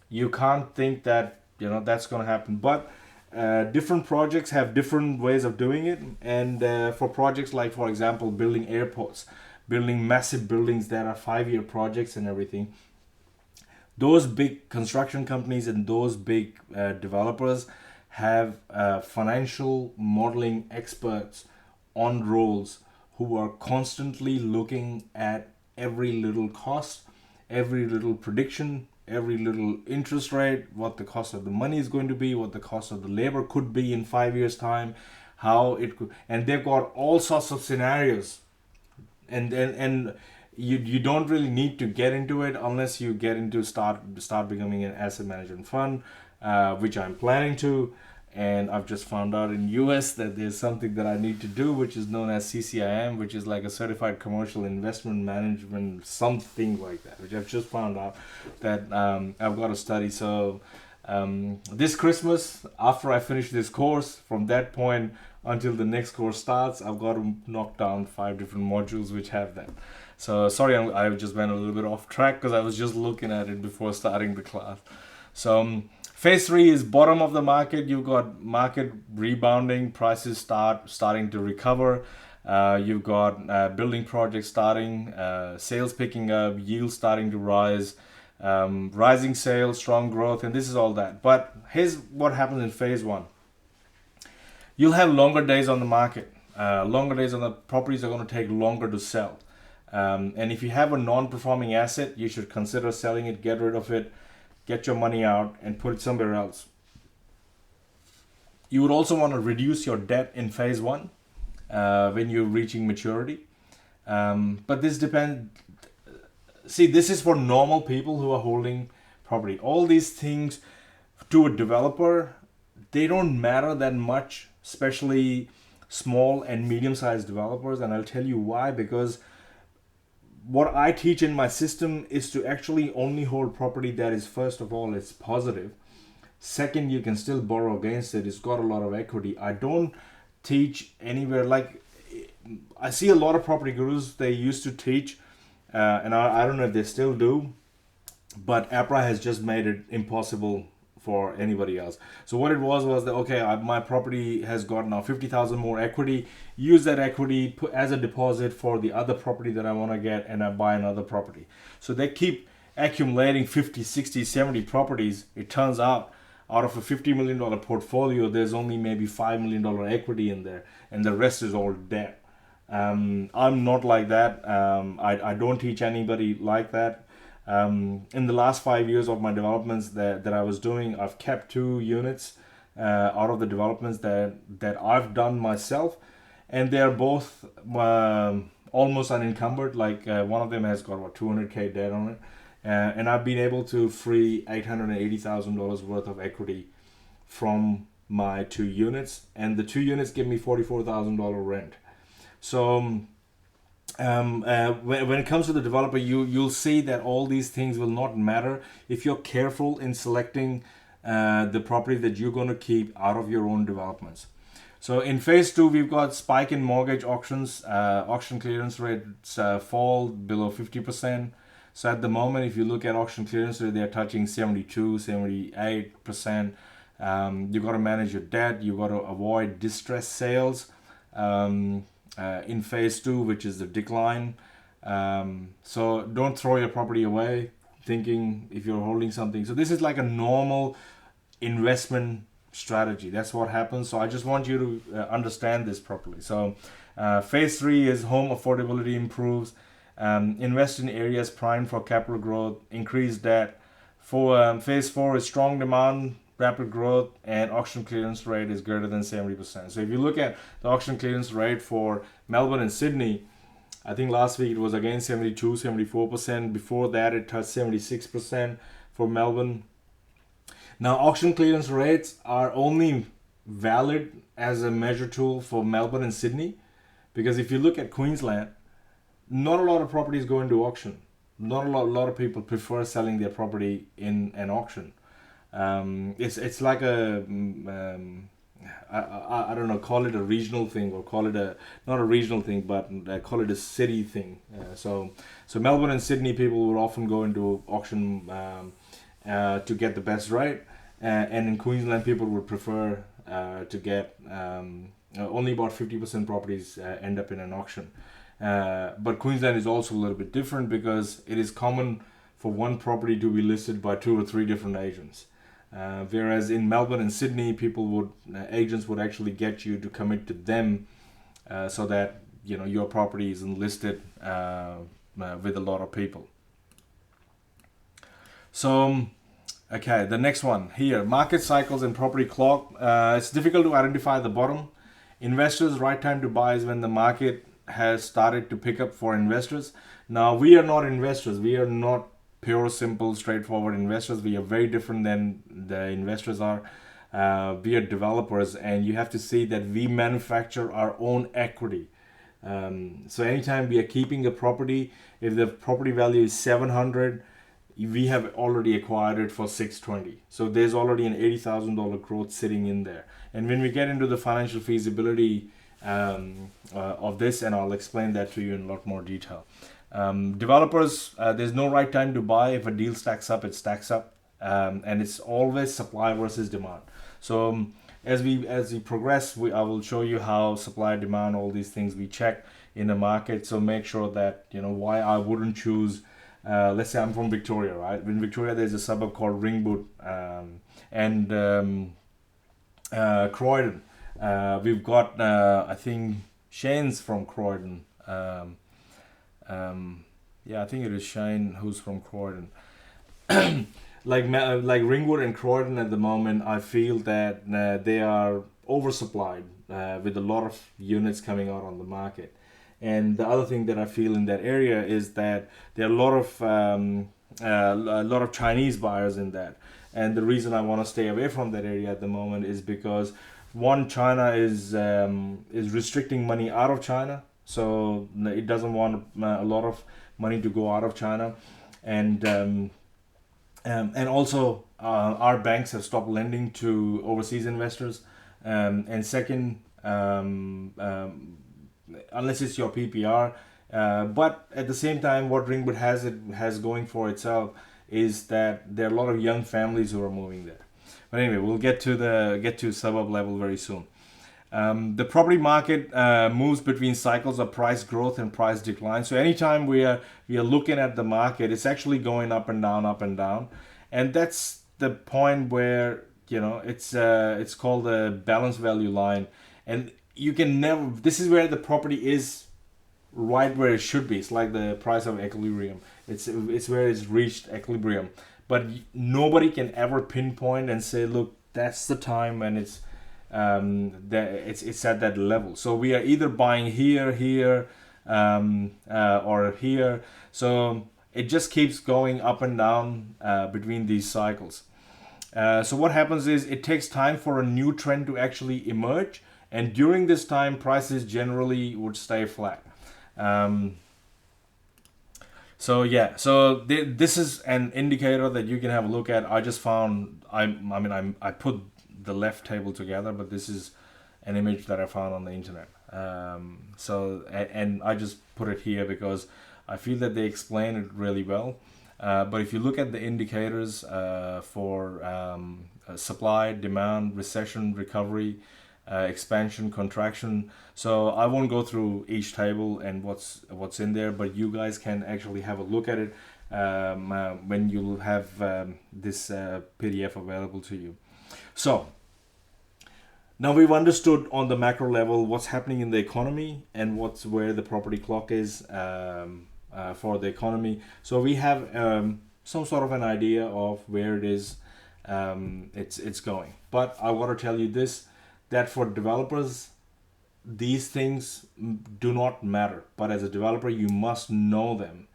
You can't think that that's going to happen. But different projects have different ways of doing it, and for projects like, for example, building airports, building massive buildings that are 5-year projects and everything, those big construction companies and those big developers have financial modeling experts on rolls who are constantly looking at every little cost, every little prediction, every little interest rate, what the cost of the money is going to be, what the cost of the labor could be in 5 years' time, how it could, and they've got all sorts of scenarios. And you don't really need to get into it unless you get into start becoming an asset management fund, which I'm planning to. And I've just found out in US that there's something that I need to do, which is known as CCIM, which is like a certified commercial investment management, something like that, which I've just found out that I've got to study. So this Christmas, after I finish this course, from that point until the next course starts, I've got to knock down 5 different modules which have that. So sorry, I just went a little bit off track because I was just looking at it before starting the class. So phase 3 is bottom of the market. You've got market rebounding, prices starting to recover. You've got building projects starting, sales picking up, yields starting to rise, rising sales, strong growth, and this is all that. But here's what happens in phase 1. You'll have longer days on the market. Longer days on the properties are going to take longer to sell. And if you have a non-performing asset, you should consider selling it, get rid of it, get your money out and put it somewhere else. You would also want to reduce your debt in phase 1 when you're reaching maturity. But this depends. See, this is for normal people who are holding property. All these things to a developer, they don't matter that much, especially small and medium-sized developers. And I'll tell you why, because what I teach in my system is to actually only hold property that is, first of all, it's positive. Second, you can still borrow against it. It's got a lot of equity. I don't teach anywhere like, I see a lot of property gurus, they used to teach, and I don't know if they still do, but APRA has just made it impossible for anybody else. So what it was that, okay, my property has got now 50,000 more equity, use that equity, put as a deposit for the other property that I want to get, and I buy another property. So they keep accumulating 50, 60, 70 properties. It turns out of a $50 million portfolio, there's only maybe $5 million equity in there, and the rest is all debt. I'm not like that. I don't teach anybody like that. In the last 5 years of my developments that I was doing, I've kept 2 units out of the developments that I've done myself, and they're both almost unencumbered. Like one of them has got what 200K debt on it, and I've been able to free $880,000 worth of equity from my 2 units, and the 2 units give me $44,000 rent. So when it comes to the developer, you'll see that all these things will not matter if you're careful in selecting the property that you're going to keep out of your own developments. So in phase 2, we've got spike in mortgage auctions. Auction clearance rates fall below 50%. So at the moment, if you look at auction clearance rate, they're touching 72, 78%. You got to manage your debt. You got to avoid distress sales in phase 2, which is the decline. So don't throw your property away thinking if you're holding something. So this is like a normal investment strategy. That's what happens. So I just want you to understand this properly. So phase 3 is home affordability improves, invest in areas primed for capital growth, increase debt. For phase 4 is strong demand, rapid growth, and auction clearance rate is greater than 70%. So if you look at the auction clearance rate for Melbourne and Sydney, I think last week it was again 72, 74%. Before that it touched 76% for Melbourne. Now, auction clearance rates are only valid as a measure tool for Melbourne and Sydney, because if you look at Queensland, not a lot of properties go into auction. Not a lot of people prefer selling their property in an auction. It's like a I don't know, call it a regional thing, or call it a not a regional thing, but call it a city thing. So Melbourne and Sydney people would often go into auction to get the best rate, and in Queensland people would prefer to get only about 50% properties end up in an auction. But Queensland is also a little bit different because it is common for one property to be listed by 2 or 3 different agents. Whereas in Melbourne and Sydney, agents would actually get you to commit to them, so that your property isn't listed with a lot of people. So, okay, the next one here: market cycles and property clock. It's difficult to identify the bottom. Investors' right time to buy is when the market has started to pick up for investors. Now, we are not investors. We are not pure, simple, straightforward investors. We are very different than the investors are. We are developers, and you have to see that we manufacture our own equity. So anytime we are keeping a property, if the property value is 700, we have already acquired it for 620. So there's already an $80,000 growth sitting in there. And when we get into the financial feasibility of this, and I'll explain that to you in a lot more detail. Developers, there's no right time to buy. If a deal stacks up, it stacks up, and it's always supply versus demand. So as we progress, I will show you how supply, demand, all these things we check in the market. So make sure that why I wouldn't choose. Let's say I'm from Victoria, right? In Victoria, there's a suburb called Ringwood and Croydon. We've got I think Shane's from Croydon. Yeah, I think it is Shane who's from Croydon. like Ringwood and Croydon at the moment, I feel that they are oversupplied with a lot of units coming out on the market. And the other thing that I feel in that area is that there are a lot of Chinese buyers in that. And the reason I want to stay away from that area at the moment is because one, China is restricting money out of China. So it doesn't want a lot of money to go out of China, and also our banks have stopped lending to overseas investors. And second, unless it's your PPR, but at the same time, what Ringwood has going for itself is that there are a lot of young families who are moving there. But anyway, we'll get to suburb level very soon. The property market moves between cycles of price growth and price decline. So anytime we are looking at the market, it's actually going up and down, and that's the point where it's called the balance value line, and you can never. This is where the property is right where it should be. It's like the price of equilibrium. It's where it's reached equilibrium. But nobody can ever pinpoint and say, look, that's the time when it's it's at that level. So we are either buying here, or here. So it just keeps going up and down between these cycles. So what happens is it takes time for a new trend to actually emerge, and during this time, prices generally would stay flat. So this is an indicator that you can have a look at. I just found I put the left table together, but this is an image that I found on the internet. And I just put it here because I feel that they explain it really well. But if you look at the indicators for supply, demand, recession, recovery, expansion, contraction. So I won't go through each table and what's in there, but you guys can actually have a look at it when you'll have this PDF available to you. So now we've understood on the macro level what's happening in the economy and where the property clock is for the economy. So we have some sort of an idea of where it is it's going. But I want to tell you this, that for developers, these things do not matter. But as a developer, you must know them.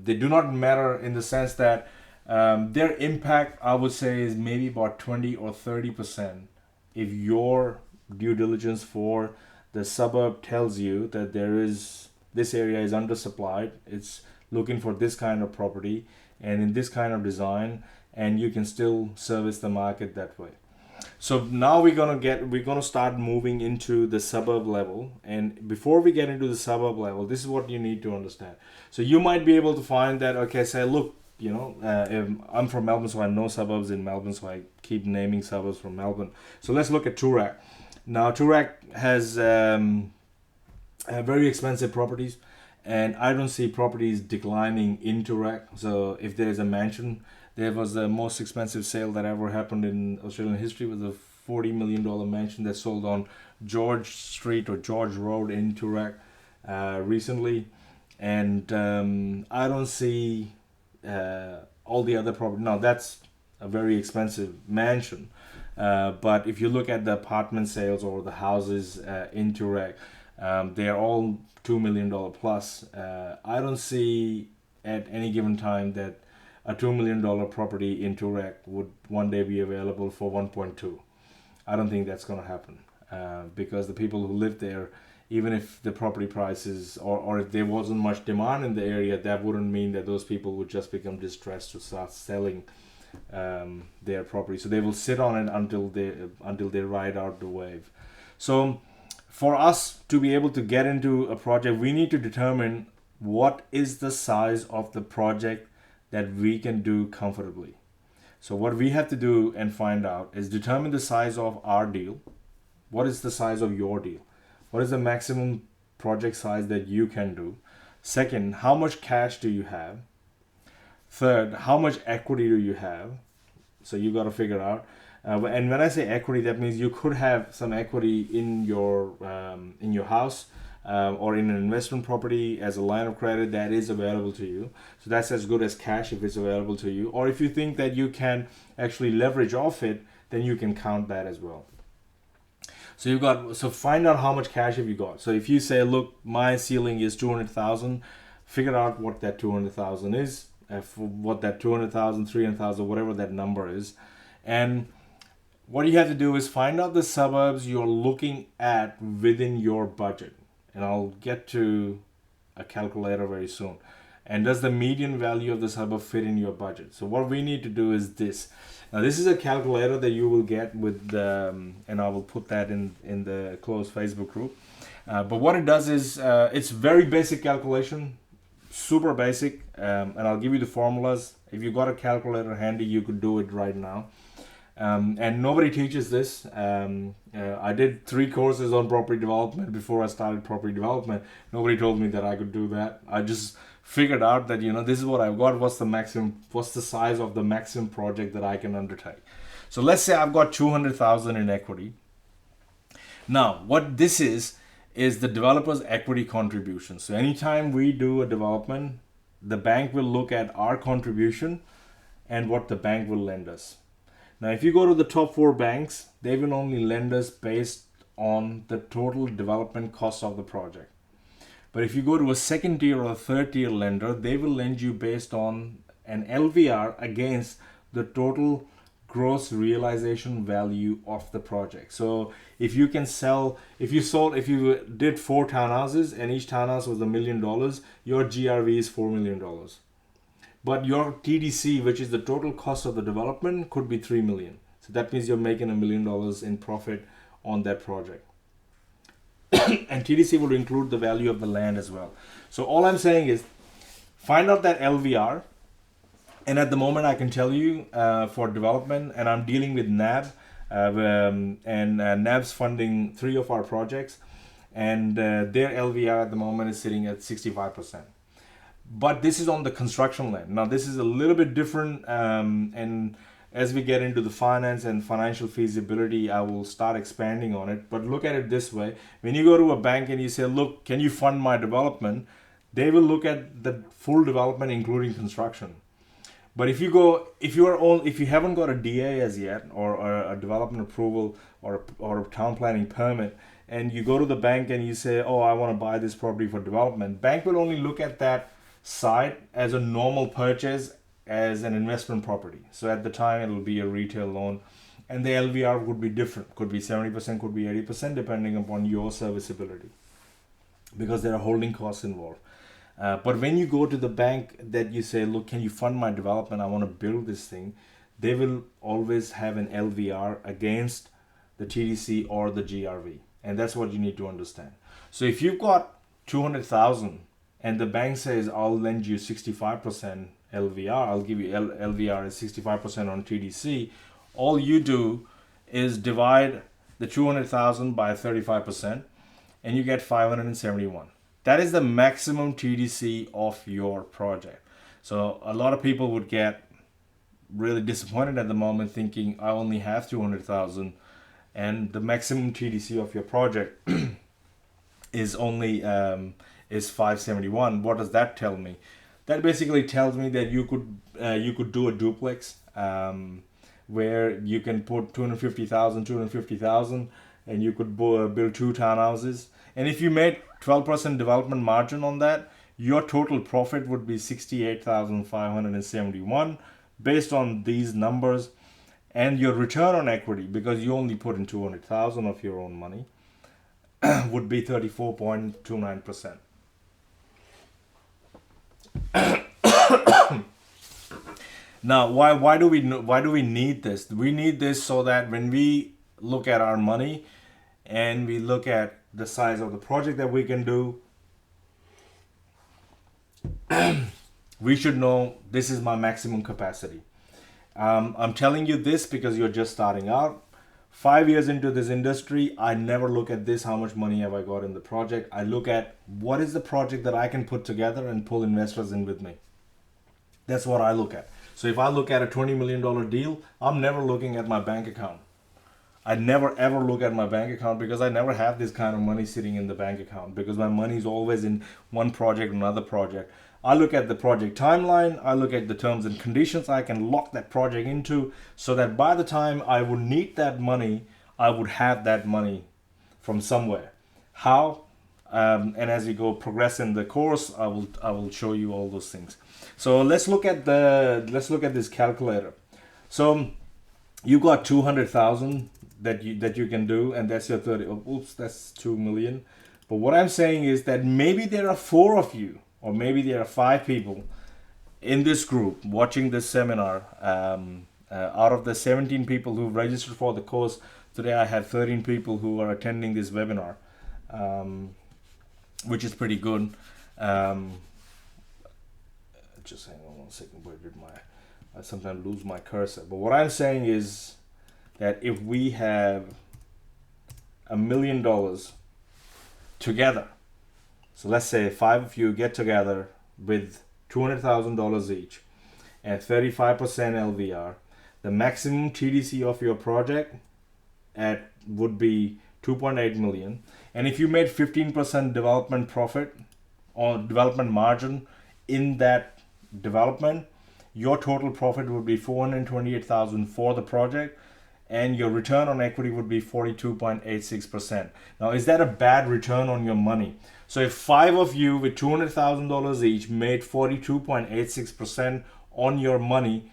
They do not matter in the sense that their impact, I would say, is maybe about 20 or 30%. If your due diligence for the suburb tells you that this area is undersupplied, it's looking for this kind of property and in this kind of design, and you can still service the market that way. So now we're gonna start moving into the suburb level, and before we get into the suburb level, this is what you need to understand. So you might be able to find that, okay, say, look, I'm from Melbourne, so I know suburbs in Melbourne, so I keep naming suburbs from Melbourne. So let's look at Toorak. Now Toorak has very expensive properties, and I don't see properties declining in Toorak. So if there is a mansion, there was the most expensive sale that ever happened in Australian history, was a $40 million mansion that sold on George Street or George Road in Toorak recently. And I don't see all the other property. Now that's a very expensive mansion. But if you look at the apartment sales or the houses in Toorak, they are all $2 million plus. I don't see at any given time that a $2 million property in Toorak would one day be available for 1.2. I don't think that's going to happen because the people who live there, even if the property prices or if there wasn't much demand in the area, that wouldn't mean that those people would just become distressed to start selling their property. So they will sit on it until they ride out the wave. So for us to be able to get into a project, we need to determine what is the size of the project that we can do comfortably. So what we have to do and find out is determine the size of our deal. What is the size of your deal? What is the maximum project size that you can do? Second, how much cash do you have? Third, how much equity do you have? So you got to figure out. And when I say equity, that means you could have some equity in your house or in an investment property as a line of credit that is available to you. So that's as good as cash if it's available to you. Or if you think that you can actually leverage off it, then you can count that as well. So find out how much cash have you got. So if you say, look, my ceiling is 200,000, figure out what that 200,000 is, what that 200,000, 300,000, whatever that number is. And what you have to do is find out the suburbs you're looking at within your budget. And I'll get to a calculator very soon. And does the median value of the suburb fit in your budget? So what we need to do is this. Now this is a calculator that you will get with and I will put that in the closed Facebook group. But what it does is it's very basic calculation, super basic. And I'll give you the formulas. If you got a calculator handy, you could do it right now. And nobody teaches this. I did 3 courses on property development before I started property development. Nobody told me that I could do that. I just figured out that, this is what I've got. What's the size of the maximum project that I can undertake? So let's say I've got 200,000 in equity. Now, what this is is the developer's equity contribution. So anytime we do a development, the bank will look at our contribution and what the bank will lend us. Now, if you go to the top 4 banks, they will only lend us based on the total development cost of the project. But if you go to a second tier or a third tier lender, they will lend you based on an LVR against the total gross realization value of the project. So if you can sell, if you did 4 townhouses and each townhouse was $1 million, your GRV is $4 million. But your TDC, which is the total cost of the development, could be $3 million. So that means you're making $1 million in profit on that project. And TDC would include the value of the land as well. So all I'm saying is find out that LVR. And at the moment, I can tell you for development, and I'm dealing with NAB, and NAB's funding 3 of our projects, and their LVR at the moment is sitting at 65%. But this is on the construction land. Now, this is a little bit different, and as we get into the finance and financial feasibility, I will start expanding on it. But look at it this way. When you go to a bank and you say, look, can you fund my development? They will look at the full development, including construction. But if you haven't got a DA as yet, or a development approval, or a town planning permit, and you go to the bank and you say, oh, I want to buy this property for development, bank will only look at that site as a normal purchase, as an investment property. So at the time, it will be a retail loan, and the LVR would be different. Could be 70%, could be 80%, depending upon your serviceability, because there are holding costs involved. But when you go to the bank that you say, look, can you fund my development? I want to build this thing. They will always have an LVR against the TDC or the GRV. And that's what you need to understand. So if you've got 200,000 and the bank says, I'll lend you 65% LVR, I'll give you LVR as 65% on TDC, all you do is divide the 200,000 by 35% and you get 571. That is the maximum TDC of your project. So a lot of people would get really disappointed at the moment thinking I only have 200,000 and the maximum TDC of your project is only is 571. What does that tell me? That basically tells me that you could do a duplex where you can put 250,000 and you could build 2 townhouses. And if you made 12% development margin on that, your total profit would be 68,571 based on these numbers. And your return on equity, because you only put in 200,000 of your own money, would be 34.29%. Now, why do we need this? We need this so that when we look at our money and we look at the size of the project that we can do, we should know this is my maximum capacity. I'm telling you this because you're just starting out. 5 years into this industry, I never look at this, how much money have I got in the project. I look at what is the project that I can put together and pull investors in with me. That's what I look at. So if I look at a $20 million deal, I'm never looking at my bank account. I never ever look at my bank account because I never have this kind of money sitting in the bank account because my money is always in one project, another project. I look at the project timeline, I look at the terms and conditions I can lock that project into so that by the time I would need that money, I would have that money from somewhere. How? And as we progress in the course, I will show you all those things. So let's look at this calculator. So you got 200,000 that you can do, and that's your 30. Oops, that's 2 million. But what I'm saying is that maybe there are 4 of you, or maybe there are 5 people in this group watching this seminar. Out of the 17 people who registered for the course, today I had 13 people who are attending this webinar, which is pretty good. Just hang on 1 second, where did I sometimes lose my cursor. But what I'm saying is that if we have $1 million together, so let's say 5 of you get together with $200,000 each and 35% LVR, the maximum TDC of your project would be 2.8 million. And if you made 15% development profit or development margin in that development, your total profit would be 428,000 for the project, and your return on equity would be 42.86%. Now, is that a bad return on your money? So if 5 of you with $200,000 each made 42.86% on your money,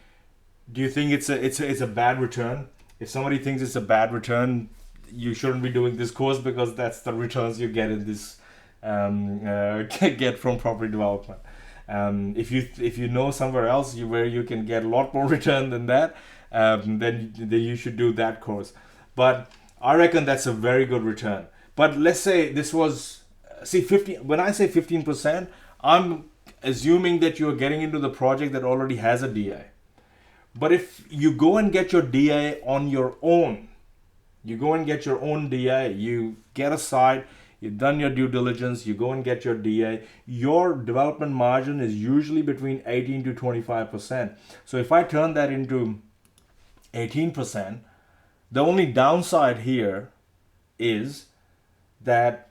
do you think it's a bad return? If somebody thinks it's a bad return, you shouldn't be doing this course, because that's the returns you get in this get from property development. If you know somewhere else where you can get a lot more return than that, then you should do that course. But I reckon that's a very good return. But let's say this was, see, 50. When I say 15%, I'm assuming that you're getting into the project that already has a DA. But if you go and get your DA on your own, you go and get your own DA, you get a site, you've done your due diligence, you go and get your DA, your development margin is usually between 18 to 25%. So if I turn that into 18%, the only downside here is that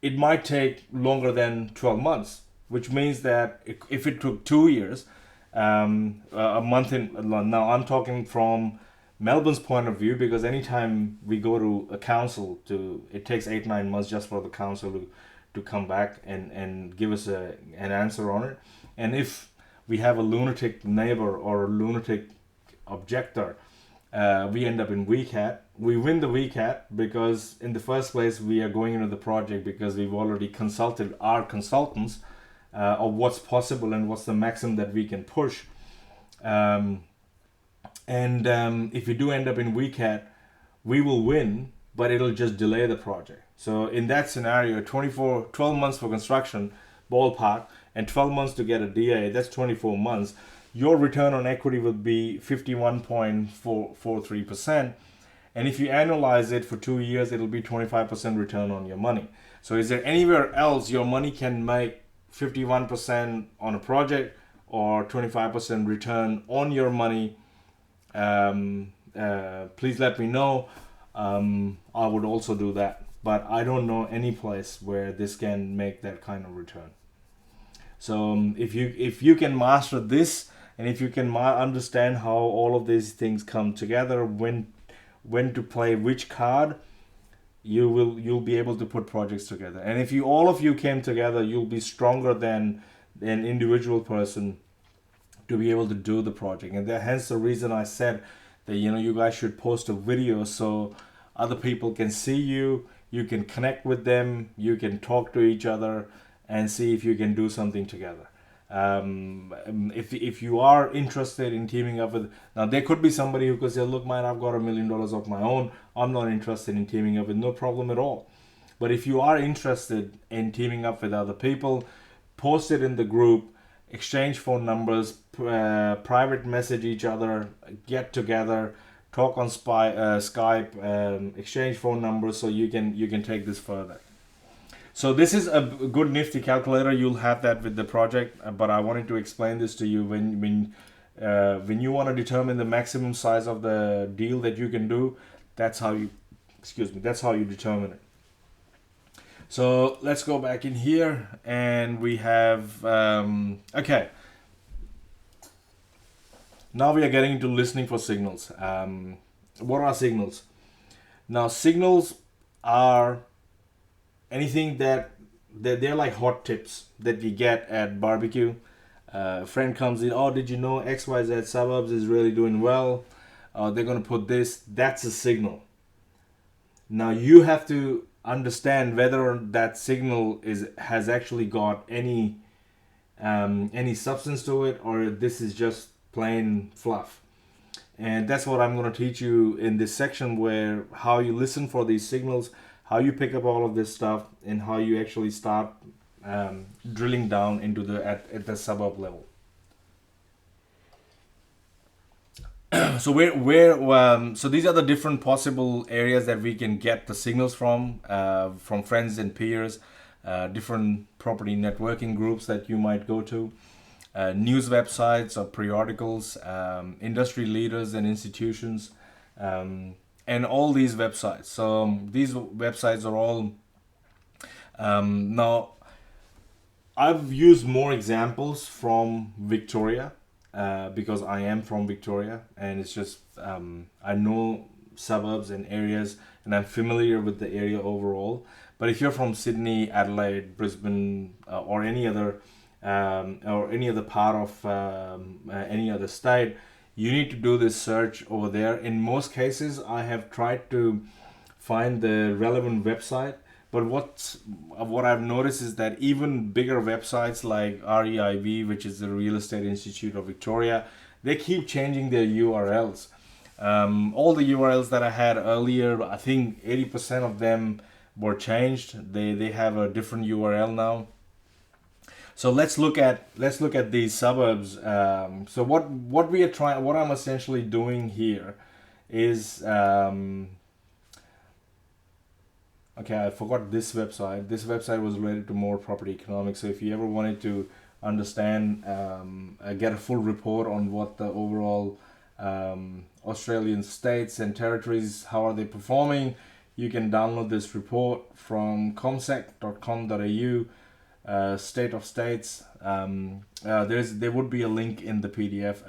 it might take longer than 12 months, which means that if it took 2 years, a month in, now I'm talking from Melbourne's point of view, because anytime we go to a council, it takes 8-9 months just for the council to come back and give us an answer on it. And if we have a lunatic neighbor or a lunatic objector, we end up in VCAT. We win the VCAT because in the first place we are going into the project because we've already consulted our consultants of what's possible and what's the maximum that we can push. If we do end up in VCAT, we will win, but it'll just delay the project. So in that scenario, 12 months for construction, ballpark, and 12 months to get a DA, that's 24 months. Your return on equity would be 51.43%. And if you annualize it for 2 years, it'll be 25% return on your money. So is there anywhere else your money can make 51% on a project or 25% return on your money? Please let me know. I would also do that, but I don't know any place where this can make that kind of return. So if you can master this, and if you can understand how all of these things come together, when to play which card, you'll be able to put projects together. And if all of you came together, you'll be stronger than an individual person to be able to do the project. And hence the reason I said that you guys should post a video so other people can see you can connect with them, you can talk to each other and see if you can do something together. If you are interested in teaming up with, now there could be somebody who could say, look man, I've got $1 million of my own, I'm not interested in teaming up with, no problem at all. But if you are interested in teaming up with other people, post it in the group, exchange phone numbers, private message each other, get together, talk on Skype, exchange phone numbers so you can take this further. So this is a good nifty calculator. You'll have that with the project, but I wanted to explain this to you. When you want to determine the maximum size of the deal that you can do, that's how you determine it. So let's go back in here, and we have okay. Now we are getting into listening for signals. What are signals? Now signals are anything that they're like hot tips that we get at barbecue. A friend comes in, oh, did you know XYZ Suburbs is really doing well? They're going to put this. That's a signal. Now you have to understand whether that signal has actually got any substance to it, or this is just plain fluff. And that's what I'm going to teach you in this section, where how you listen for these signals, how you pick up all of this stuff, and how you actually start drilling down into at the suburb level. So so these are the different possible areas that we can get the signals from friends and peers, different property networking groups that you might go to, news websites or periodicals, industry leaders and institutions, and all these websites. So these websites are all Now, I've used more examples from Victoria because I am from Victoria, and it's just I know suburbs and areas, and I'm familiar with the area overall. But if you're from Sydney, Adelaide, Brisbane, or any other part of any other state, you need to do this search over there. In most cases, I have tried to find the relevant website. But what I've noticed is that even bigger websites like REIV, which is the Real Estate Institute of Victoria, they keep changing their URLs. All the URLs that I had earlier, I think 80% of them were changed. They have a different URL now. So let's look at these suburbs. So what I'm essentially doing here is okay, I forgot this website. This website was related to more property economics. So if you ever wanted to understand, get a full report on what the overall Australian states and territories, how are they performing, you can download this report from comsec.com.au, state of states. There would be a link in the PDF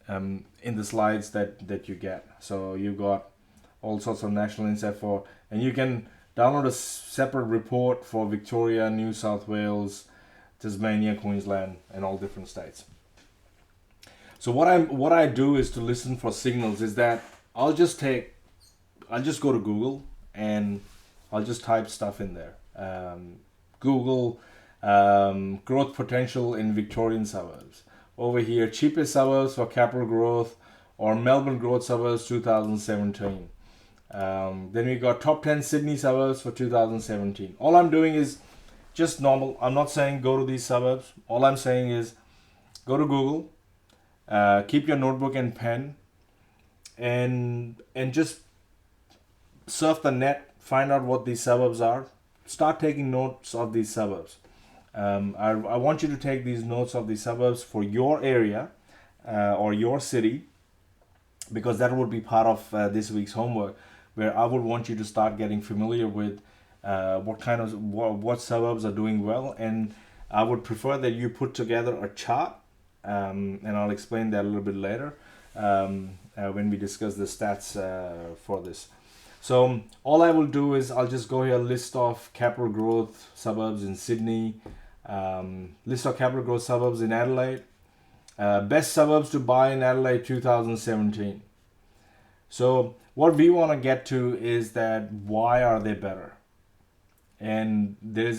in the slides that you get. So you got all sorts of national insight for, and you can download a separate report for Victoria, New South Wales, Tasmania, Queensland, and all different states. So what I do is to listen for signals. Is that I'll just go to Google and I'll just type stuff in there. Google growth potential in Victorian suburbs. Over here, cheapest suburbs for capital growth, or Melbourne growth suburbs 2017. Then we got top 10 Sydney suburbs for 2017. All I'm doing is just normal. I'm not saying go to these suburbs. All I'm saying is go to Google, keep your notebook and pen, and just surf the net, find out what these suburbs are. Start taking notes of these suburbs. I want you to take these notes of these suburbs for your area or your city, because that would be part of this week's homework, where I would want you to start getting familiar with what suburbs are doing well, and I would prefer that you put together a chart, and I'll explain that a little bit later when we discuss the stats for this. So all I will do is I'll just go here, list of capital growth suburbs in Sydney, list of capital growth suburbs in Adelaide, best suburbs to buy in Adelaide 2017. So what we want to get to is that why are they better? And there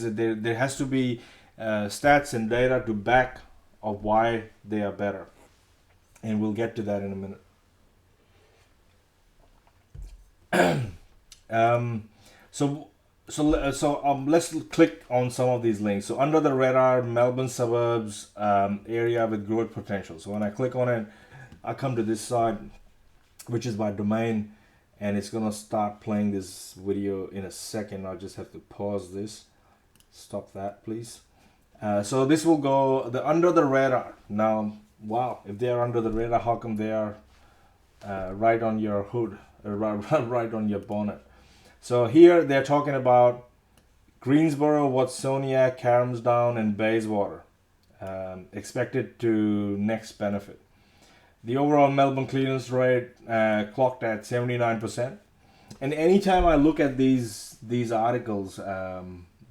has to be stats and data to back of why they are better. And we'll get to that in a minute. Let's click on some of these links. So under the radar, Melbourne suburbs, area with growth potential. So when I click on it, I come to this side, which is my domain, and it's gonna start playing this video in a second. I'll just have to pause this. Stop that, please. So this will go the under the radar. Now, wow, if they are under the radar, how come they are right on your hood, right on your bonnet? So here they're talking about Greensboro, Watsonia, Cairnsdown, and Bayswater expected to next benefit. The overall Melbourne clearance rate clocked at 79%. And anytime I look at these articles,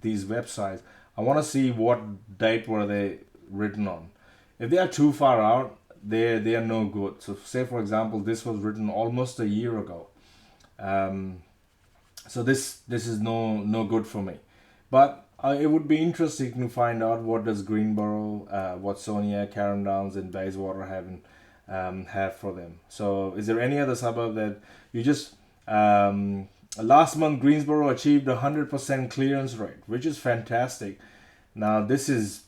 these websites, I want to see what date were they written on. If they are too far out, they are no good. So say for example, this was written almost a year ago. So this is no good for me. But it would be interesting to find out what does Greensboro, Watsonia, Cairnsdown, and Bayswater have for them. So is there any other suburb that you just last month Greensboro achieved 100% clearance rate, which is fantastic. Now this is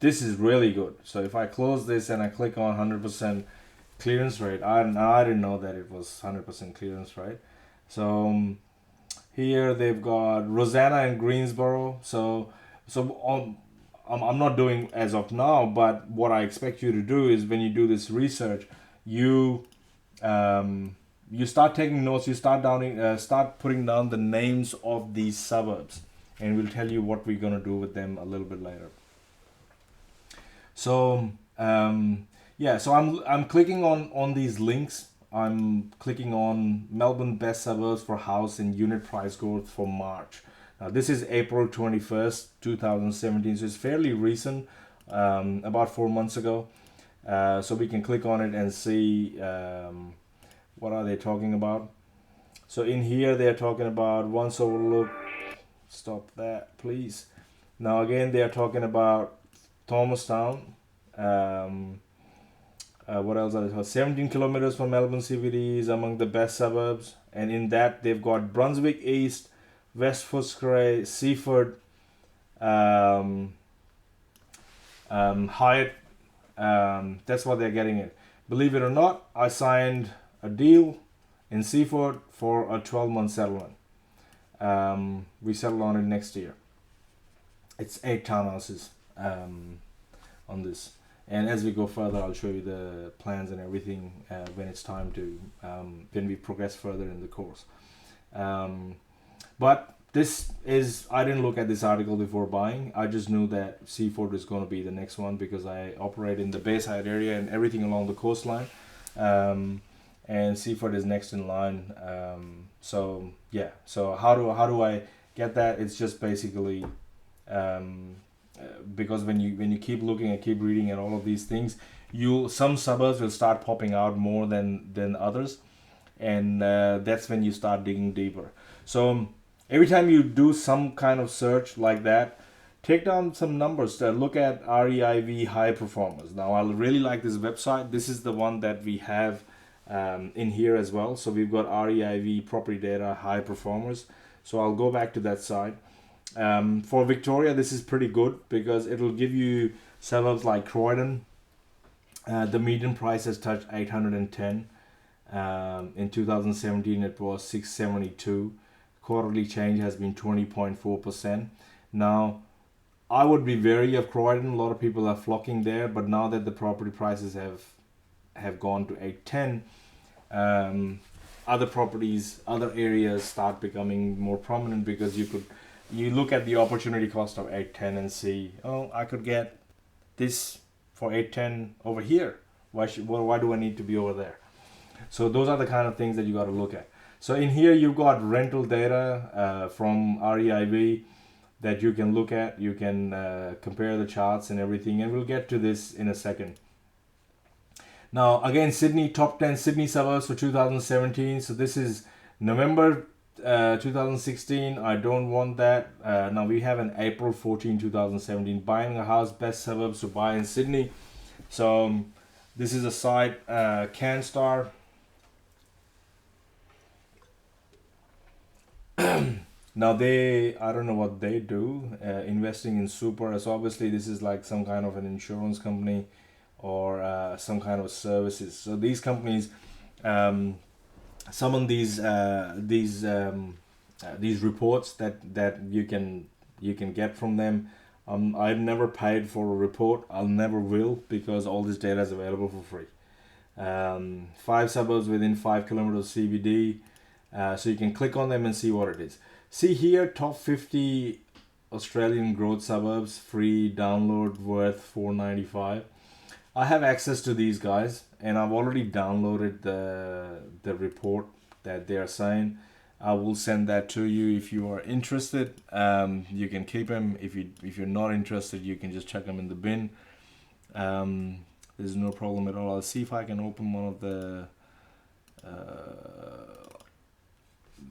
really good. So if I close this and I click on 100% clearance rate, I didn't know that it was 100% clearance rate. So here they've got Rosanna and Greensboro. So I'm not doing as of now, but what I expect you to do is when you do this research, you start taking notes, you start putting down the names of these suburbs, and we'll tell you what we're going to do with them a little bit later. So yeah, so I'm clicking on these links. I'm clicking on Melbourne best suburbs for house and unit price growth for March. Now this is April 21st 2017, so it's fairly recent, about 4 months ago. So we can click on it and see what are they talking about. So in here they're talking about once overlooked. Stop that, please. Now again they are talking about Thomastown. What else are they talking? 17 kilometers from Melbourne CBD is among the best suburbs, and in that they've got Brunswick East, West Footscray, Seaford, Hyatt. That's what they're getting it. Believe it or not, I signed a deal in Seaford for a 12-month settlement. We settle on it next year. It's 8 townhouses on this, and as we go further I'll show you the plans and everything when it's time to when we progress further in the course. But this is, I didn't look at this article before buying. I just knew that Seaford is going to be the next one because I operate in the Bayside area and everything along the coastline, and Seaford is next in line. So yeah, so how do I get that? It's just basically because when you keep looking and keep reading and all of these things, some suburbs will start popping out more than others, and that's when you start digging deeper. So every time you do some kind of search like that, take down some numbers. Look at REIV high performers. Now I really like this website. This is the one that we have in here as well. So we've got REIV property data high performers. So I'll go back to that side. For Victoria, this is pretty good because it'll give you suburbs like Croydon. The median price has touched 810. In 2017, it was 672. Quarterly change has been 20.4%. Now, I would be wary of Croydon. A lot of people are flocking there, but now that the property prices have gone to 810, other properties, other areas start becoming more prominent because you look at the opportunity cost of 810 and see, oh, I could get this for 810 over here. Why do I need to be over there? So those are the kind of things that you got to look at. So in here you've got rental data from REIV that you can look at. You can compare the charts and everything, and we'll get to this in a second. Now again, Sydney, top 10 Sydney suburbs for 2017. So this is November 2016. I don't want that. Now we have an April 14, 2017. Buying a house, best suburbs to buy in Sydney. So this is a site, CanStar. Now I don't know what they do, investing in super. So obviously this is like some kind of an insurance company or some kind of services. So these companies summon these reports that you can get from them. I've never paid for a report. I'll never will, because all this data is available for free. 5 suburbs within 5 kilometers CBD. So you can click on them and see what it is. See here, top 50 Australian growth suburbs, free download, worth $4.95. I have access to these guys, and I've already downloaded the report that they are saying. I will send that to you if you are interested. You can keep them. If you're not interested, you can just chuck them in the bin. There's no problem at all. I'll see if I can open one of the.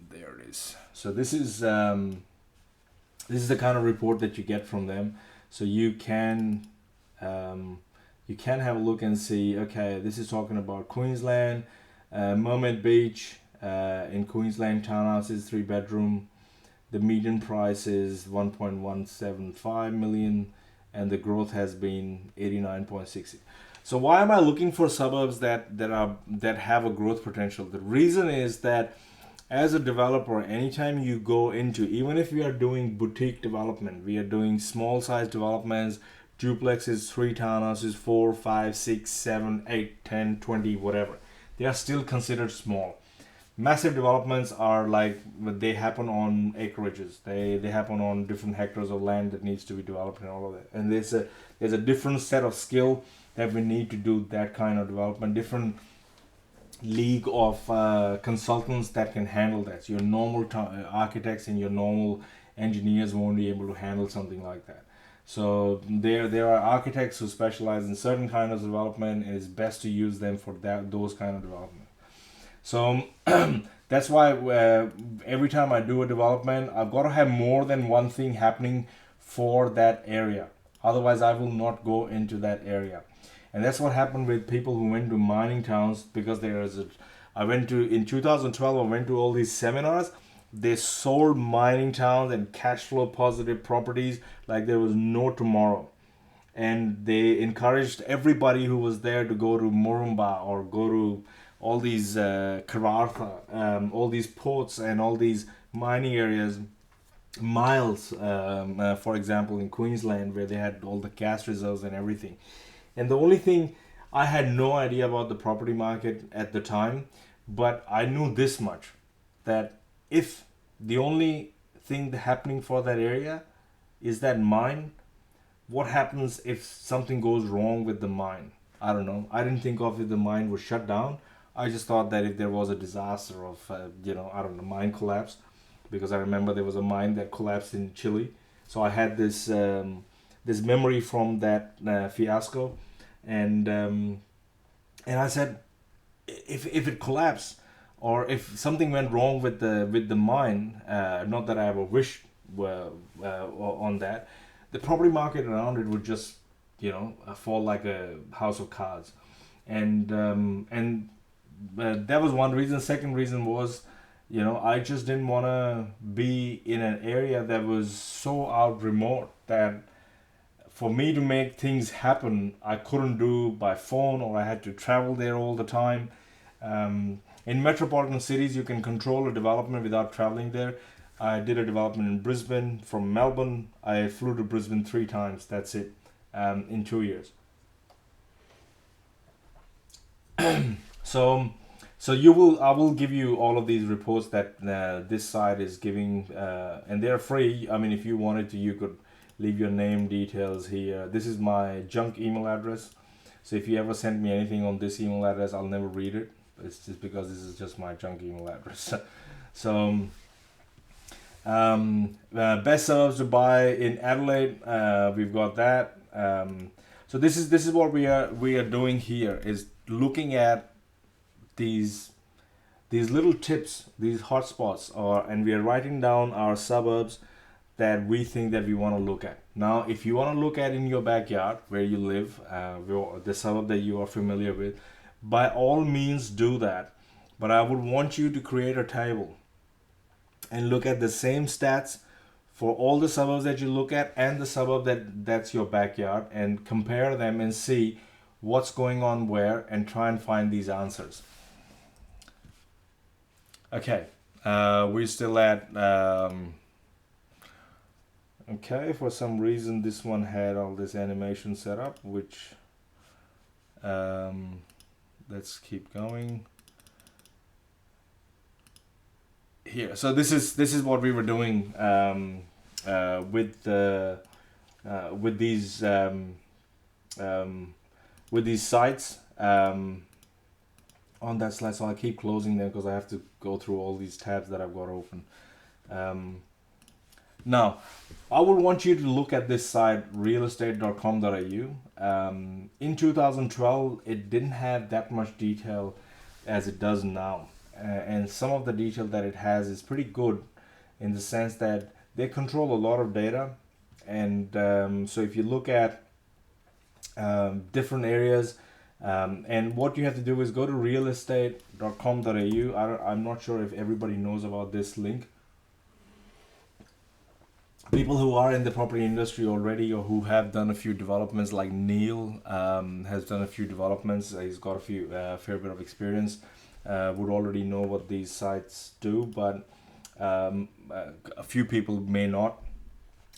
There it is. So this is the kind of report that you get from them. So you can have a look and see. Okay, this is talking about Queensland, Mermaid Beach in Queensland, townhouses, 3-bedroom. The median price is 1.175 million, and the growth has been 89.60. So why am I looking for suburbs that have a growth potential? The reason is that as a developer, anytime you go into, even if we are doing boutique development, we are doing small size developments, duplexes, 3 townhouses, 4, 5, 6, 7, 8, 10, 20, whatever, they are still considered small. massive developments are like they happen on acreages. They happen on different hectares of land that needs to be developed and all of that. And there's a different set of skill that we need to do that kind of development. Different league of consultants that can handle that. So your normal architects and your normal engineers won't be able to handle something like that. So there are architects who specialize in certain kind of development, and it's best to use them for those kind of development. So that's why every time I do a development, I've got to have more than one thing happening for that area. Otherwise, I will not go into that area. And that's what happened with people who went to mining towns, because in 2012, I went to all these seminars. They sold mining towns and cash flow positive properties like there was no tomorrow. And they encouraged everybody who was there to go to Morumba or go to all these Karratha, all these ports and all these mining areas, Miles, for example, in Queensland, where they had all the gas reserves and everything. And the only thing, I had no idea about the property market at the time, but I knew this much, that if the only thing happening for that area is that mine, what happens if something goes wrong with the mine? I don't know. I didn't think of if the mine was shut down. I just thought that if there was a disaster of, I don't know, mine collapse, because I remember there was a mine that collapsed in Chile. So I had this this memory from that fiasco, and I said, if it collapsed, or if something went wrong with the mine, not that I ever wished on that, the property market around it would just fall like a house of cards, and that was one reason. Second reason was, I just didn't want to be in an area that was so out remote that for me to make things happen, I couldn't do by phone, or I had to travel there all the time. In metropolitan cities, you can control a development without traveling there. I did a development in Brisbane. From Melbourne, I flew to Brisbane 3 times. That's it, in 2 years. So I will give you all of these reports that this site is giving, and they're free. I mean, if you wanted to, you could leave your name details here. This is my junk email address. So if you ever send me anything on this email address, I'll never read it. It's just because this is just my junk email address. So best suburbs to buy in Adelaide, we've got that. So this is what we are doing here, is looking at these little tips, these hotspots, and we are writing down our suburbs that we think that we want to look at. Now, if you want to look at in your backyard where you live, the suburb that you are familiar with, by all means do that. But I would want you to create a table and look at the same stats for all the suburbs that you look at and the suburb that's your backyard, and compare them and see what's going on where, and try and find these answers. Okay, we're still at okay, for some reason this one had all this animation set up, which let's keep going here. So this is what we were doing with these sites on that slide. So I'll keep closing them because I have to go through all these tabs that I've got open. Now, I would want you to look at this site, realestate.com.au. In 2012, it didn't have that much detail as it does now. And some of the detail that it has is pretty good, in the sense that they control a lot of data. And so if you look at different areas, and what you have to do is go to realestate.com.au. I'm not sure if everybody knows about this link. People who are in the property industry already, or who have done a few developments, like Neil has done a few developments. He's got a fair bit of experience. Would already know what these sites do, but a few people may not.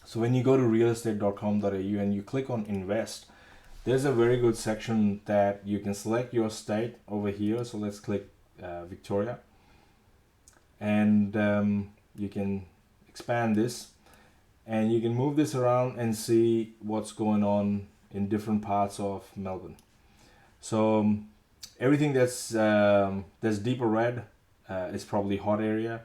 So when you go to realestate.com.au and you click on invest, there's a very good section that you can select your state over here. So let's click Victoria. and you can expand this, and you can move this around and see what's going on in different parts of Melbourne. So everything that's deeper red is probably hot area.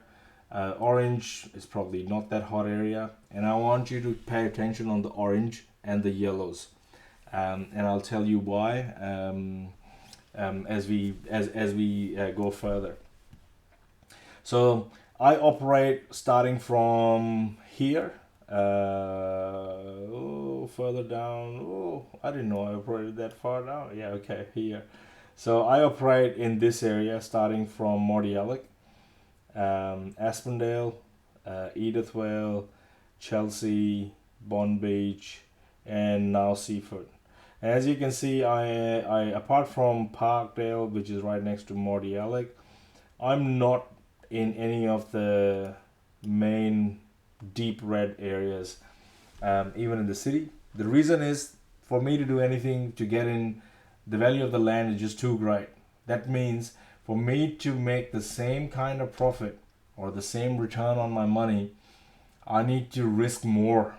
Orange is probably not that hot area, and I want you to pay attention on the orange and the yellows, and I'll tell you why as we go further. So I operate starting from here, further down. Oh, I didn't know I operated that far down. Yeah, okay, here. So I operate in this area starting from Mordialloc, Aspendale, Edithvale, Chelsea, Bond Beach, and now Seaford. And as you can see, I apart from Parkdale, which is right next to Mordialloc, I'm not in any of the main deep red areas, even in the city. The reason is, for me to do anything to get in, the value of the land is just too great. That means for me to make the same kind of profit or the same return on my money, I need to risk more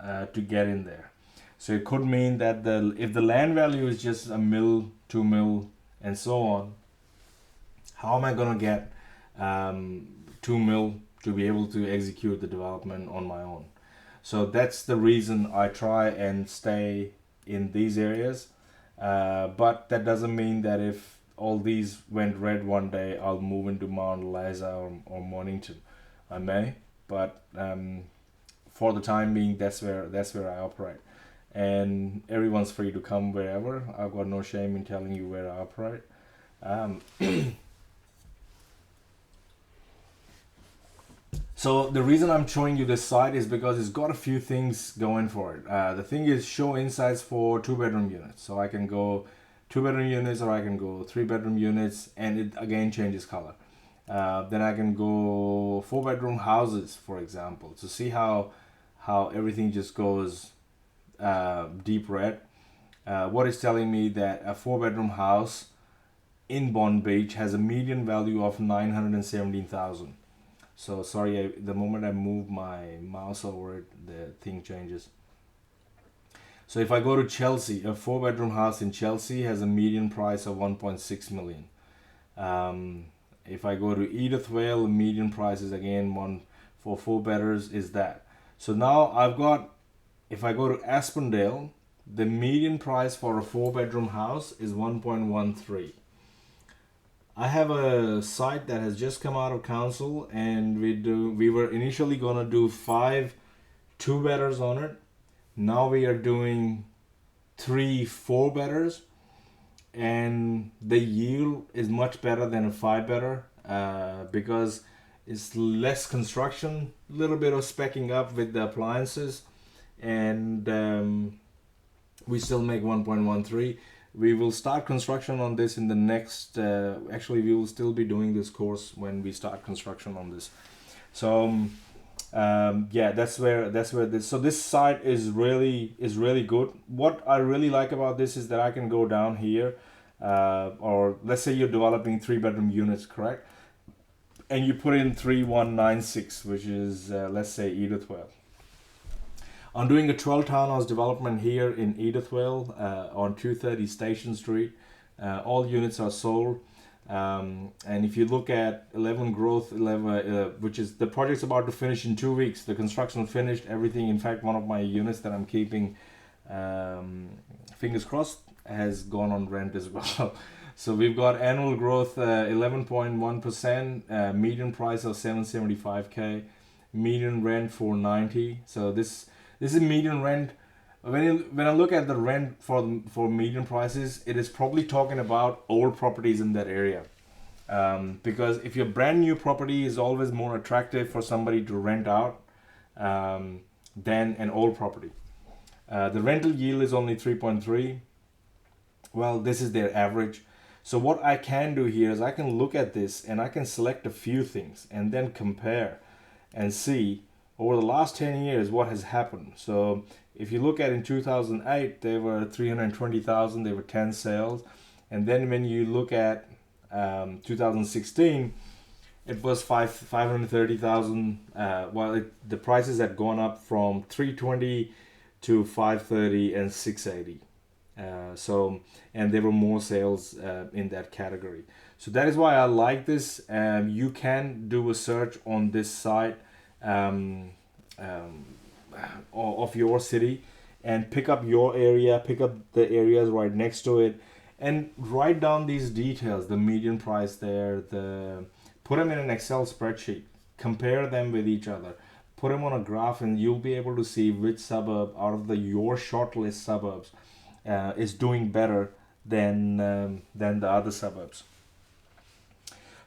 to get in there. So it could mean that if the land value is just a mil, 2 mil, and so on, how am I going to get 2 mil to be able to execute the development on my own? So that's the reason I try and stay in these areas. But that doesn't mean that if all these went red one day, I'll move into Mount Eliza or Mornington. I may, but for the time being, that's where I operate. And everyone's free to come wherever. I've got no shame in telling you where I operate. So the reason I'm showing you this site is because it's got a few things going for it. The thing is, show insights for 2-bedroom units. So I can go 2-bedroom units, or I can go 3-bedroom units, and it again changes color. Then I can go 4-bedroom houses, for example, to see how everything just goes deep red. What is telling me that a 4-bedroom house in Bond Beach has a median value of 917,000. So sorry, the moment I move my mouse over it, the thing changes. So if I go to Chelsea, a 4-bedroom house in Chelsea has a median price of 1.6 million. If I go to Edithvale, the median price is again one for 4-bedders is that. So now I've got, if I go to Aspendale, the median price for a 4-bedroom house is 1.13. I have a site that has just come out of council, and we were initially gonna do 5 2-bedders on it. Now we are doing 3 4-bedders, and the yield is much better than a 5-bedder because it's less construction, a little bit of speccing up with the appliances, and we still make 1.13. We will start construction on this in the next, actually we will still be doing this course when we start construction on this. So yeah, that's where this, so this site is really good. What I really like about this is that I can go down here, or let's say you're developing 3-bedroom units, correct? And you put in 3196, which is let's say Edithvale. I'm doing a 12 townhouse development here in Edithvale on 230 Station Street. All units are sold. And if you look at 11 Growth, 11, which is the project's about to finish in 2 weeks. The construction finished, everything. In fact, one of my units that I'm keeping, fingers crossed, has gone on rent as well. So we've got annual growth 11.1%, median price of 775K, median rent 490. So this is median rent. When I look at the rent for median prices, it is probably talking about old properties in that area. Because if your brand new property is always more attractive for somebody to rent out than an old property. The rental yield is only 3.3. Well, this is their average. So what I can do here is I can look at this and I can select a few things and then compare and see over the last 10 years what has happened. So if you look at in 2008, there were 320,000, there were 10 sales. And then when you look at 2016, it was 530,000. Well, the prices had gone up from 320 to 530 and 680. And there were more sales in that category. So that is why I like this. You can do a search on this site of your city and pick up your area, pick up the areas right next to it, and write down these details, the median price there, put them in an Excel spreadsheet, compare them with each other, put them on a graph, and you'll be able to see which suburb out of your shortlist suburbs is doing better than the other suburbs.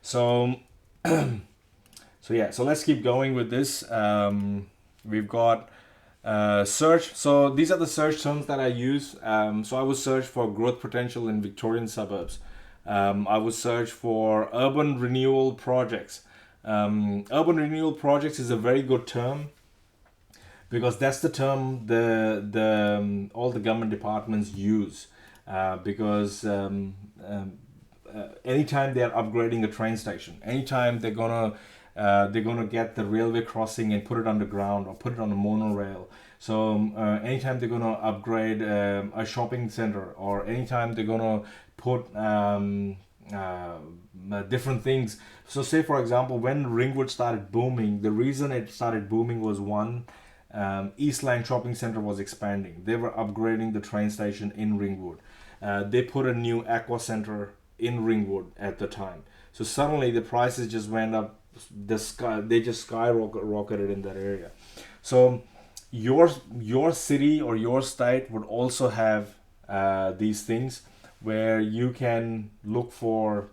So so let's keep going with this. We've got search. So these are the search terms that I use. So I would search for growth potential in Victorian suburbs. I would search for urban renewal projects. Urban renewal projects is a very good term because that's the term all the government departments use. Because anytime they're upgrading a train station, anytime they're gonna get the railway crossing and put it underground or put it on a monorail. So anytime they're gonna upgrade a shopping center, or anytime they're gonna put different things. So say for example, when Ringwood started booming, the reason it started booming was one, Eastland Shopping Center was expanding. They were upgrading the train station in Ringwood. They put a new aqua center in Ringwood at the time. So suddenly the prices just went up. They just skyrocketed in that area. So your city or your state would also have these things where you can look for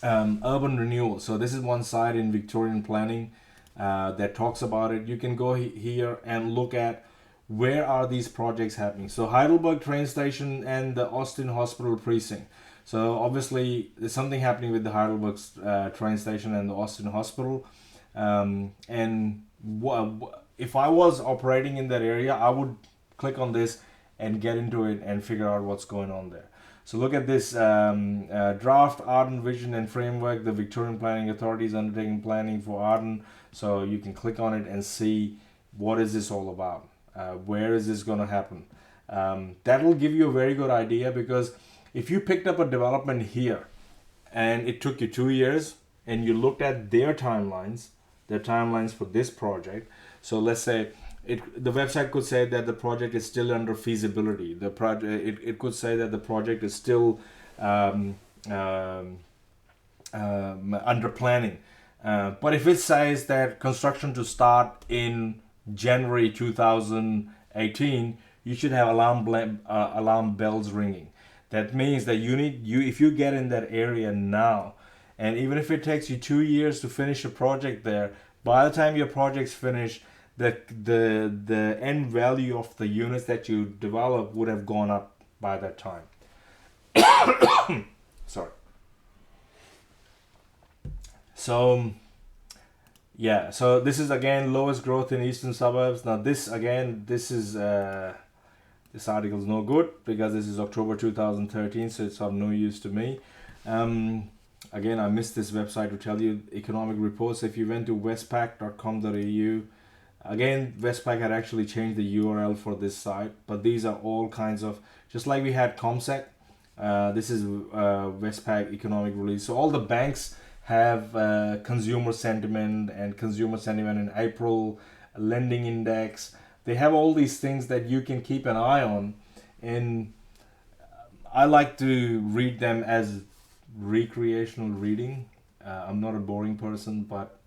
urban renewal. So this is one site in Victorian planning that talks about it. You can go here and look at where are these projects happening. So Heidelberg train station and the Austin Hospital precinct. So obviously there's something happening with the Heidelberg train station and the Austin Hospital. If I was operating in that area, I would click on this and get into it and figure out what's going on there. So look at this draft Arden Vision and Framework. The Victorian Planning Authority is undertaking planning for Arden. So you can click on it and see what is this all about. Where is this going to happen? That will give you a very good idea, because if you picked up a development here and it took you 2 years and you looked at their timelines for this project. So let's say the website could say that the project is still under feasibility. It could say that the project is still under planning. But if it says that construction to start in January 2018, you should have alarm bells ringing. That means that if you get in that area now, and even if it takes you 2 years to finish a project there, by the time your project's finished, the end value of the units that you develop would have gone up by that time. Sorry. So yeah, so this is again lowest growth in eastern suburbs. Now this is this article is no good because this is October 2013, so it's of no use to me. Again, I missed this website to tell you economic reports. If you went to westpac.com.au, again, Westpac had actually changed the URL for this site, but these are all kinds of, just like we had ComSec, this is Westpac economic release. So all the banks have consumer sentiment in April, lending index. They have all these things that you can keep an eye on, and I like to read them as recreational reading. I'm not a boring person, but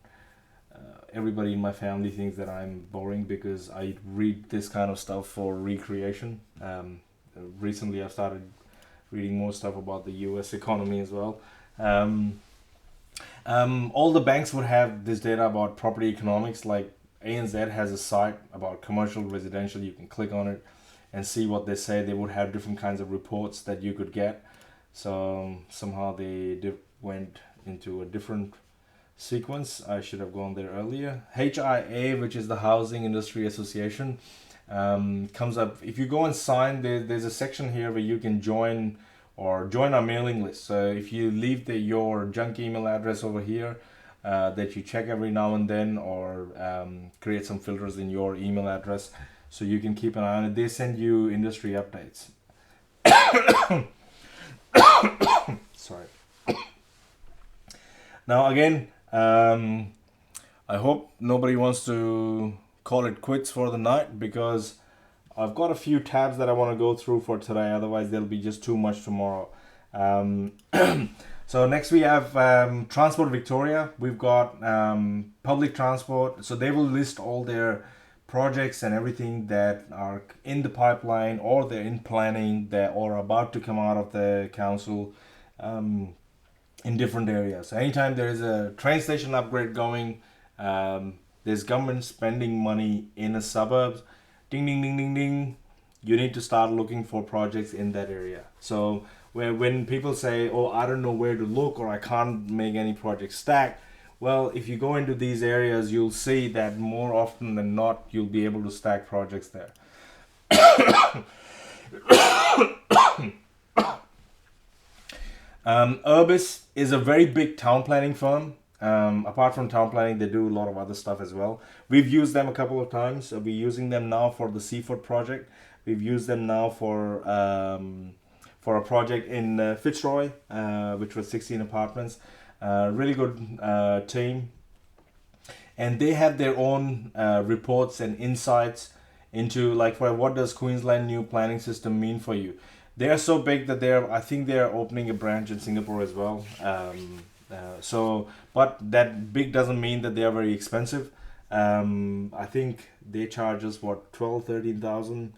everybody in my family thinks that I'm boring because I read this kind of stuff for recreation. Recently I've started reading more stuff about the US economy as well. All the banks would have this data about property economics. Like ANZ has a site about commercial, residential. You can click on it and see what they say. They would have different kinds of reports that you could get. So somehow they went into a different sequence. I should have gone there earlier. HIA, which is the Housing Industry Association, comes up. If you go and sign, there's a section here where you can join or join our mailing list. So if you leave your junk email address over here, that you check every now and then, or create some filters in your email address so you can keep an eye on it. They send you industry updates. Sorry. Now again, I hope nobody wants to call it quits for the night, because I've got a few tabs that I want to go through for today. Otherwise, there'll be just too much tomorrow. So next we have Transport Victoria. We've got public transport. So they will list all their projects and everything that are in the pipeline, or they're in planning, that or about to come out of the council in different areas. So anytime there is a train station upgrade going, there's government spending money in a suburbs, ding ding ding ding ding, you need to start looking for projects in that area. So when people say, oh, I don't know where to look, or I can't make any projects stack, well, if you go into these areas, you'll see that more often than not, you'll be able to stack projects there. Urbis is a very big town planning firm. Apart from town planning, they do a lot of other stuff as well. We've used them a couple of times. We're using them now for the Seaford project. We've used them now for a project in Fitzroy, which was 16 apartments. Really good team. And they have their own reports and insights into, like, for what does Queensland new planning system mean for you. They are so big that I think they're opening a branch in Singapore as well. But that big doesn't mean that they are very expensive. I think they charge us 13,000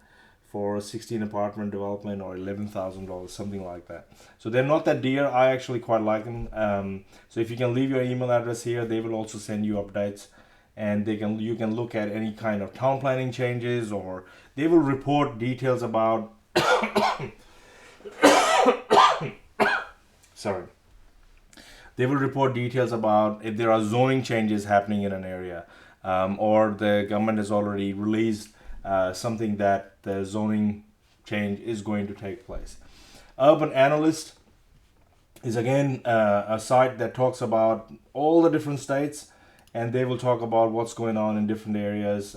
for a 16 apartment development, or $11,000, something like that. So they're not that dear. I actually quite like them. So if you can leave your email address here, they will also send you updates, and you can look at any kind of town planning changes, or they will report details about sorry. They will report details about if there are zoning changes happening in an area, or the government has already released something that the zoning change is going to take place. Urban Analyst is again a site that talks about all the different states, and they will talk about what's going on in different areas.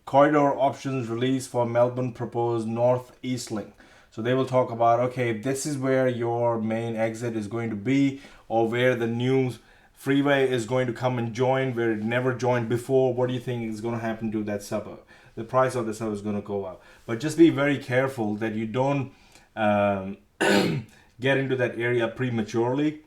Corridor options released for Melbourne proposed North-East link. So they will talk about, okay, this is where your main exit is going to be, or where the new freeway is going to come and join, where it never joined before. What do you think is going to happen to that suburb? The price of the suburb is going to go up. But just be very careful that you don't get into that area prematurely.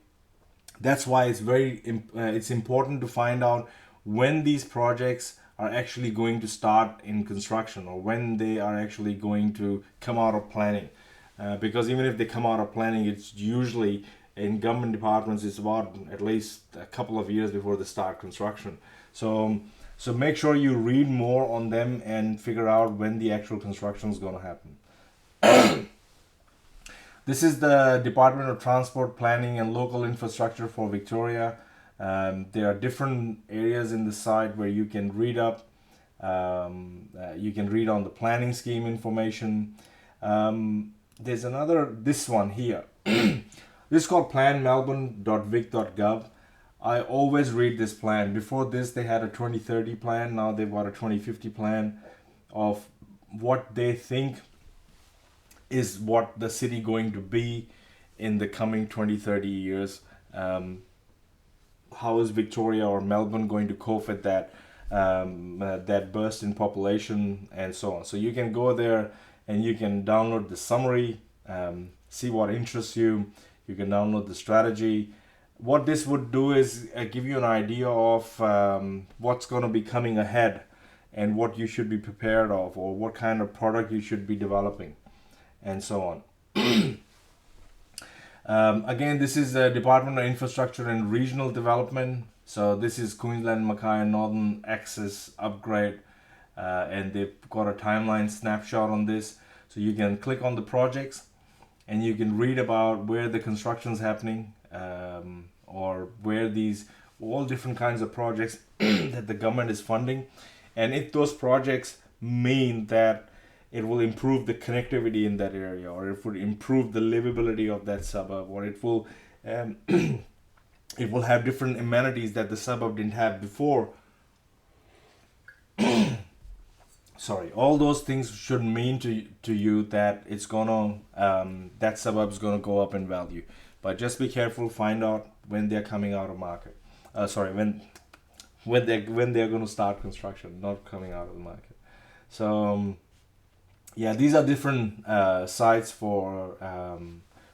That's why it's important to find out when these projects are actually going to start in construction, or when they are actually going to come out of planning. Because even if they come out of planning, it's usually in government departments, it's about at least a couple of years before they start construction. So make sure you read more on them and figure out when the actual construction is going to happen. This is the Department of Transport Planning and Local Infrastructure for Victoria. There are different areas in the site where you can read up. You can read on the planning scheme information. There's this one here. This is called planmelbourne.vic.gov. I always read this plan. Before this, they had a 2030 plan. Now they've got a 2050 plan of what they think is what the city going to be in the coming 20-30 years. How is Victoria or Melbourne going to cope with that burst in population, and so on. So you can go there and you can download the summary, see what interests you. You can download the strategy. What this would do is give you an idea of what's going to be coming ahead, and what you should be prepared of, or what kind of product you should be developing, and so on. Again, this is the Department of Infrastructure and Regional Development. So this is Queensland, Mackay, Northern Access Upgrade, and they've got a timeline snapshot on this. So you can click on the projects, and you can read about where the construction is happening, or where all different kinds of projects that the government is funding. And if those projects mean that it will improve the connectivity in that area, or it will improve the livability of that suburb, or it will it will have different amenities that the suburb didn't have before. Sorry, all those things should mean to you that it's gonna that suburb is gonna go up in value. But just be careful, find out when they're coming out of market. Sorry, when they're gonna start construction, not coming out of the market. So yeah, these are different sites for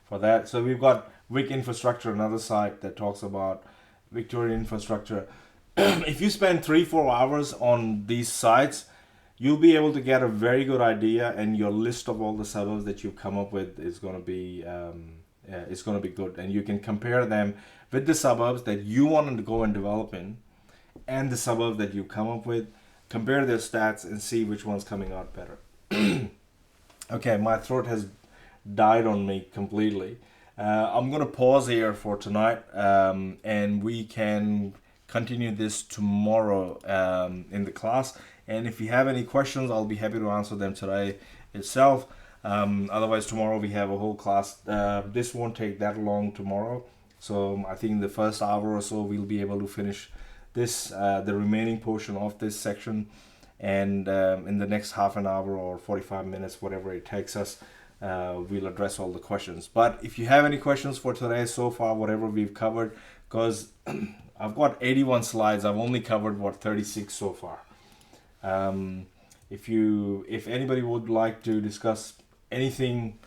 that. So we've got Vic Infrastructure, another site that talks about Victorian infrastructure. If you spend 3-4 hours on these sites, you'll be able to get a very good idea, and your list of all the suburbs that you've come up with is going to be good, and you can compare them with the suburbs that you want to go and develop in, and the suburbs that you come up with. Compare their stats and see which one's coming out better. Okay, my throat has died on me completely. I'm gonna pause here for tonight, and we can continue this tomorrow in the class. And if you have any questions, I'll be happy to answer them today itself. Otherwise, tomorrow we have a whole class. This won't take that long tomorrow. So I think the first hour or so we'll be able to finish this, the remaining portion of this section. And in the next half an hour or 45 minutes, whatever it takes us, we'll address all the questions. But if you have any questions for today so far, whatever we've covered, because I've got 81 slides, I've only covered 36 so far. If anybody would like to discuss anything,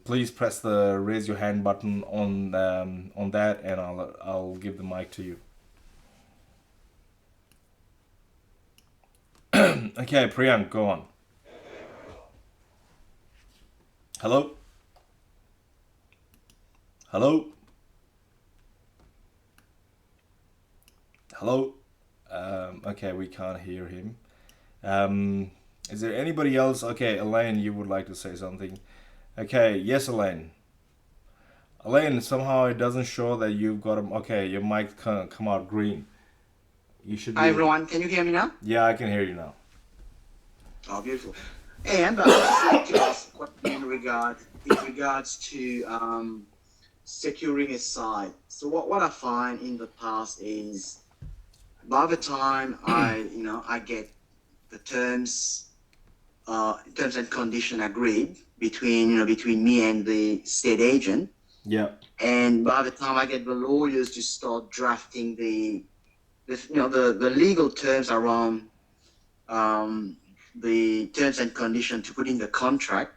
please press the raise your hand button on that, and I'll give the mic to you. Okay, Priyank, go on. Hello? Hello? Hello? Okay, we can't hear him. Is there anybody else? Okay, Elaine, you would like to say something. Okay, yes, Elaine. Elaine, somehow it doesn't show that you've got a... Okay, your mic come out green. You should be... Hi, everyone. Can you hear me now? Yeah, I can hear you now. Oh, beautiful. And I would like to ask a question in regards to securing a site. So what I find in the past is, by the time I get the terms and condition agreed between me and the state agent. Yeah. And by the time I get the lawyers to start drafting the legal terms around the terms and conditions to put in the contract,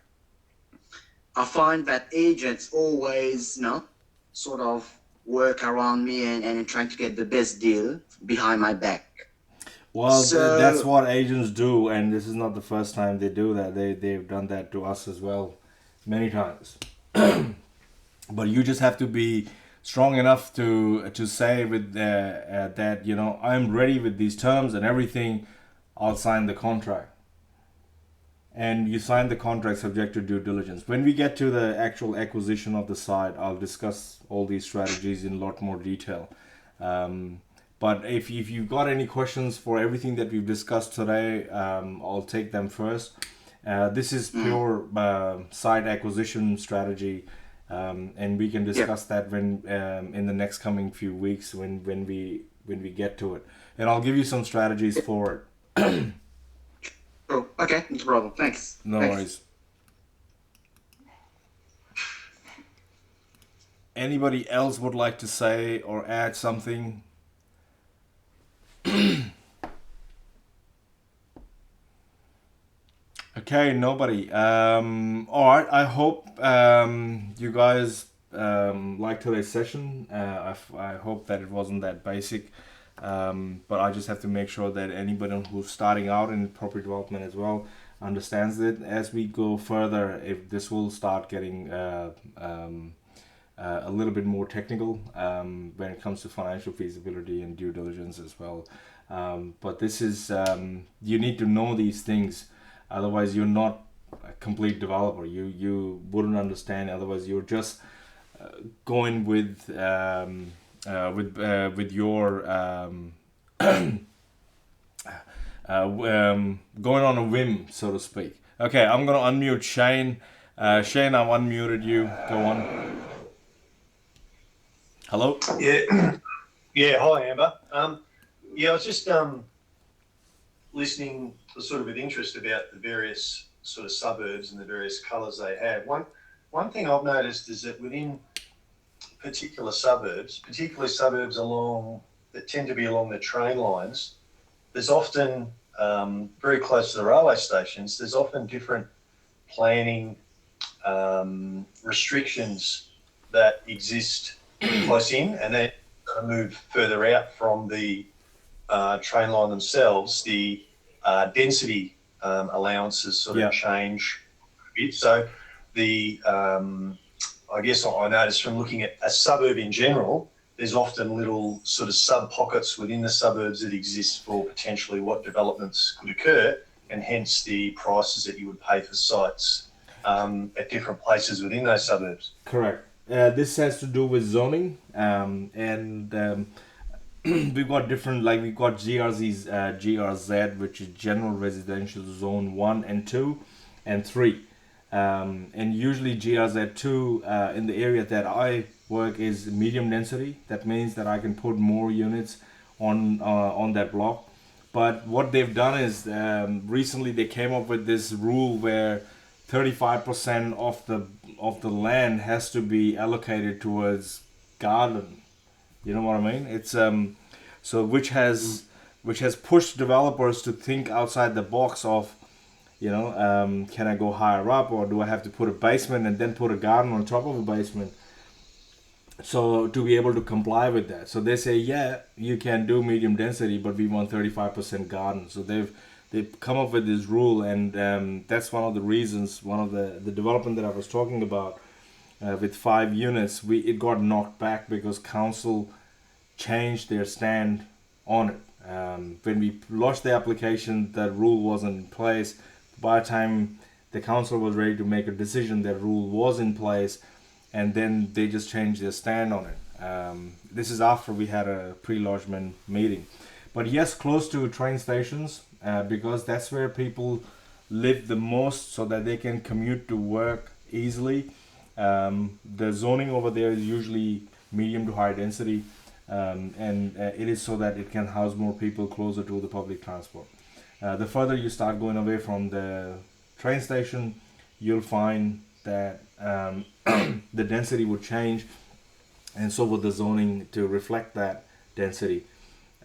I find that agents always, sort of work around me and trying to get the best deal behind my back. Well, that's what agents do, and this is not the first time they do that. They've done that to us as well, many times. But you just have to be strong enough to say with that, I'm ready with these terms and everything. I'll sign the contract. And you sign the contract subject to due diligence. When we get to the actual acquisition of the site, I'll discuss all these strategies in a lot more detail. But if you've got any questions for everything that we've discussed today, I'll take them first. This is pure site acquisition strategy, and we can discuss that when in the next coming few weeks when we get to it. And I'll give you some strategies for it. Oh, okay, no problem. Thanks. No Thanks. worries. Anybody else would like to say or add something? Okay, nobody. All right. I hope you guys liked today's session. I hope that it wasn't that basic. But I just have to make sure that anybody who's starting out in property development as well understands it. As we go further, if this will start getting a little bit more technical when it comes to financial feasibility and due diligence as well. But this is you need to know these things, otherwise you're not a complete developer. You wouldn't understand. Otherwise you're just going with your going on a whim, so to speak. Okay, I'm gonna unmute Shane. Shane, I've unmuted you. Go on. Hello. Yeah, yeah. Hi, Amber. Yeah, I was just listening sort of with interest about the various sort of suburbs and the various colours they have. One thing I've noticed is that within particular suburbs, particularly suburbs that tend to be along the train lines, there's often very close to the railway stations. There's often different planning restrictions that exist close in, and then move further out from the train line themselves. The density allowances sort of change a bit. So I guess I noticed from looking at a suburb in general, there's often little sort of sub-pockets within the suburbs that exist for potentially what developments could occur, and hence the prices that you would pay for sites at different places within those suburbs. Correct. This has to do with zoning, and we've got different, like we've got GRZ, which is General Residential Zone 1 and 2 and 3. And usually GRZ2 in the area that I work is medium density. That means that I can put more units on that block. But what they've done is recently they came up with this rule where 35% of the land has to be allocated towards garden. You know what I mean? It's so which has pushed developers to think outside the box of, you know, can I go higher up, or do I have to put a basement and then put a garden on top of a basement? So to be able to comply with that, so they say, yeah, you can do medium density, but we want 35% garden. So they've come up with this rule, and that's one of the reasons. One of the development that I was talking about with 5 units, it got knocked back because council changed their stand on it. When we launched the application, that rule wasn't in place. By the time the council was ready to make a decision, that rule was in place, and then they just changed their stand on it. This is after we had a pre-lodgement meeting. But yes, close to train stations, because that's where people live the most, so that they can commute to work easily. The zoning over there is usually medium to high density, and it is so that it can house more people closer to the public transport. The further you start going away from the train station, you'll find that the density would change, and so would the zoning to reflect that density.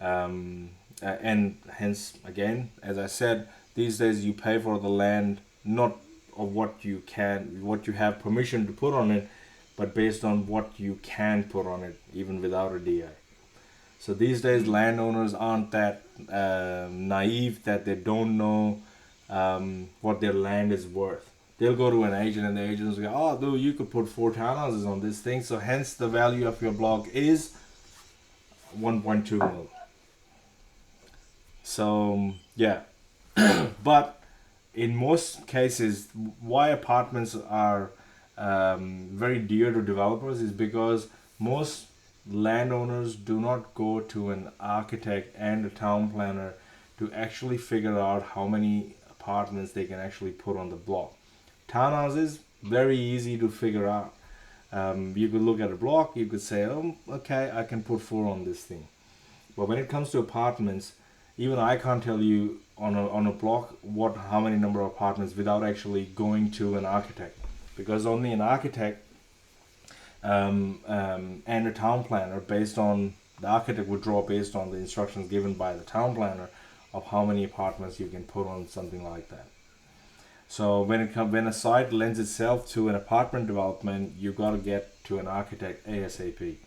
And hence, again, as I said, these days you pay for the land not of what you have permission to put on it, but based on what you can put on it, even without a DI. So these days, landowners aren't that naive that they don't know what their land is worth. They'll go to an agent, and the agents go, oh, dude, you could put 4 townhouses on this thing, so hence the value of your block is 1.2 million. So, yeah. But in most cases, why apartments are very dear to developers is because most landowners do not go to an architect and a town planner to actually figure out how many apartments they can actually put on the block. Townhouses, very easy to figure out. You could look at a block, you could say, oh, okay, I can put 4 on this thing. But when it comes to apartments, even I can't tell you on a block how many number of apartments without actually going to an architect, because only an architect and a town planner, the architect would draw based on the instructions given by the town planner of how many apartments you can put on something like that. So when a site lends itself to an apartment development, you got to get to an architect ASAP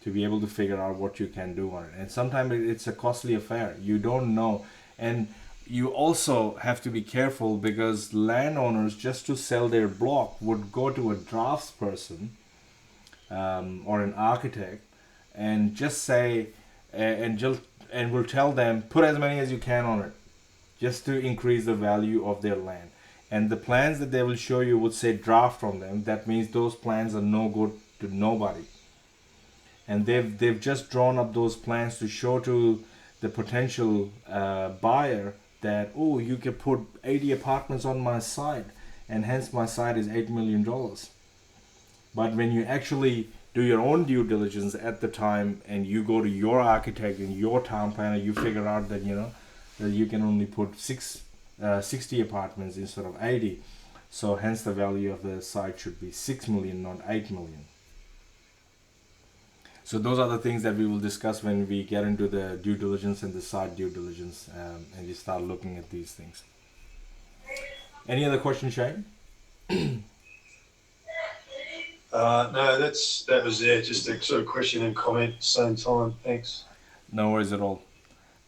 to be able to figure out what you can do on it. And sometimes it's a costly affair. You don't know. And you also have to be careful, because landowners, just to sell their block, would go to a draftsperson or an architect and just say, and will tell them, put as many as you can on it, just to increase the value of their land. And the plans that they will show you would say draft from them. That means those plans are no good to nobody. And they've just drawn up those plans to show to the potential buyer that, oh, you can put 80 apartments on my site, and hence my site is $8 million. But when you actually do your own due diligence at the time, and you go to your architect and your town planner, you figure out that that you can only put 60 apartments instead of 80. So hence the value of the site should be 6 million, not 8 million. So those are the things that we will discuss when we get into the due diligence and the site due diligence, and you start looking at these things. Any other questions, Shane? No, that was there. Just a sort of question and comment at the same time. Thanks. No worries at all.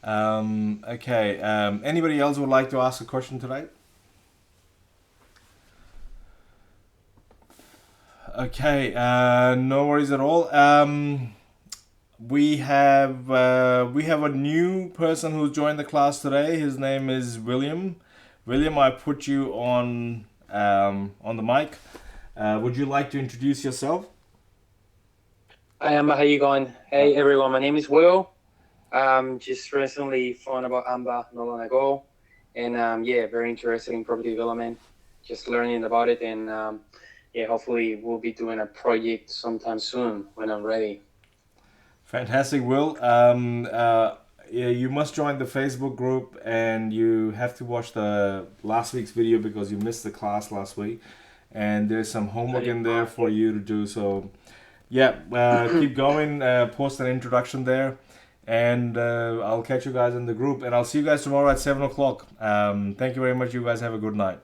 Okay. Anybody else would like to ask a question today? Okay. No worries at all. We have a new person who's joined the class today. His name is William. William, I put you on the mic. Would you like to introduce yourself? Hi Amber, how you going? Hey everyone, my name is Will. Just recently found about Amber not long ago, and very interested in property development. Just learning about it, and hopefully we'll be doing a project sometime soon when I'm ready. Fantastic, Will. You must join the Facebook group, and you have to watch the last week's video because you missed the class last week. And there's some homework in there for you to do. So, keep going. Post an introduction there, and I'll catch you guys in the group. And I'll see you guys tomorrow at 7 o'clock. Thank you very much. You guys have a good night.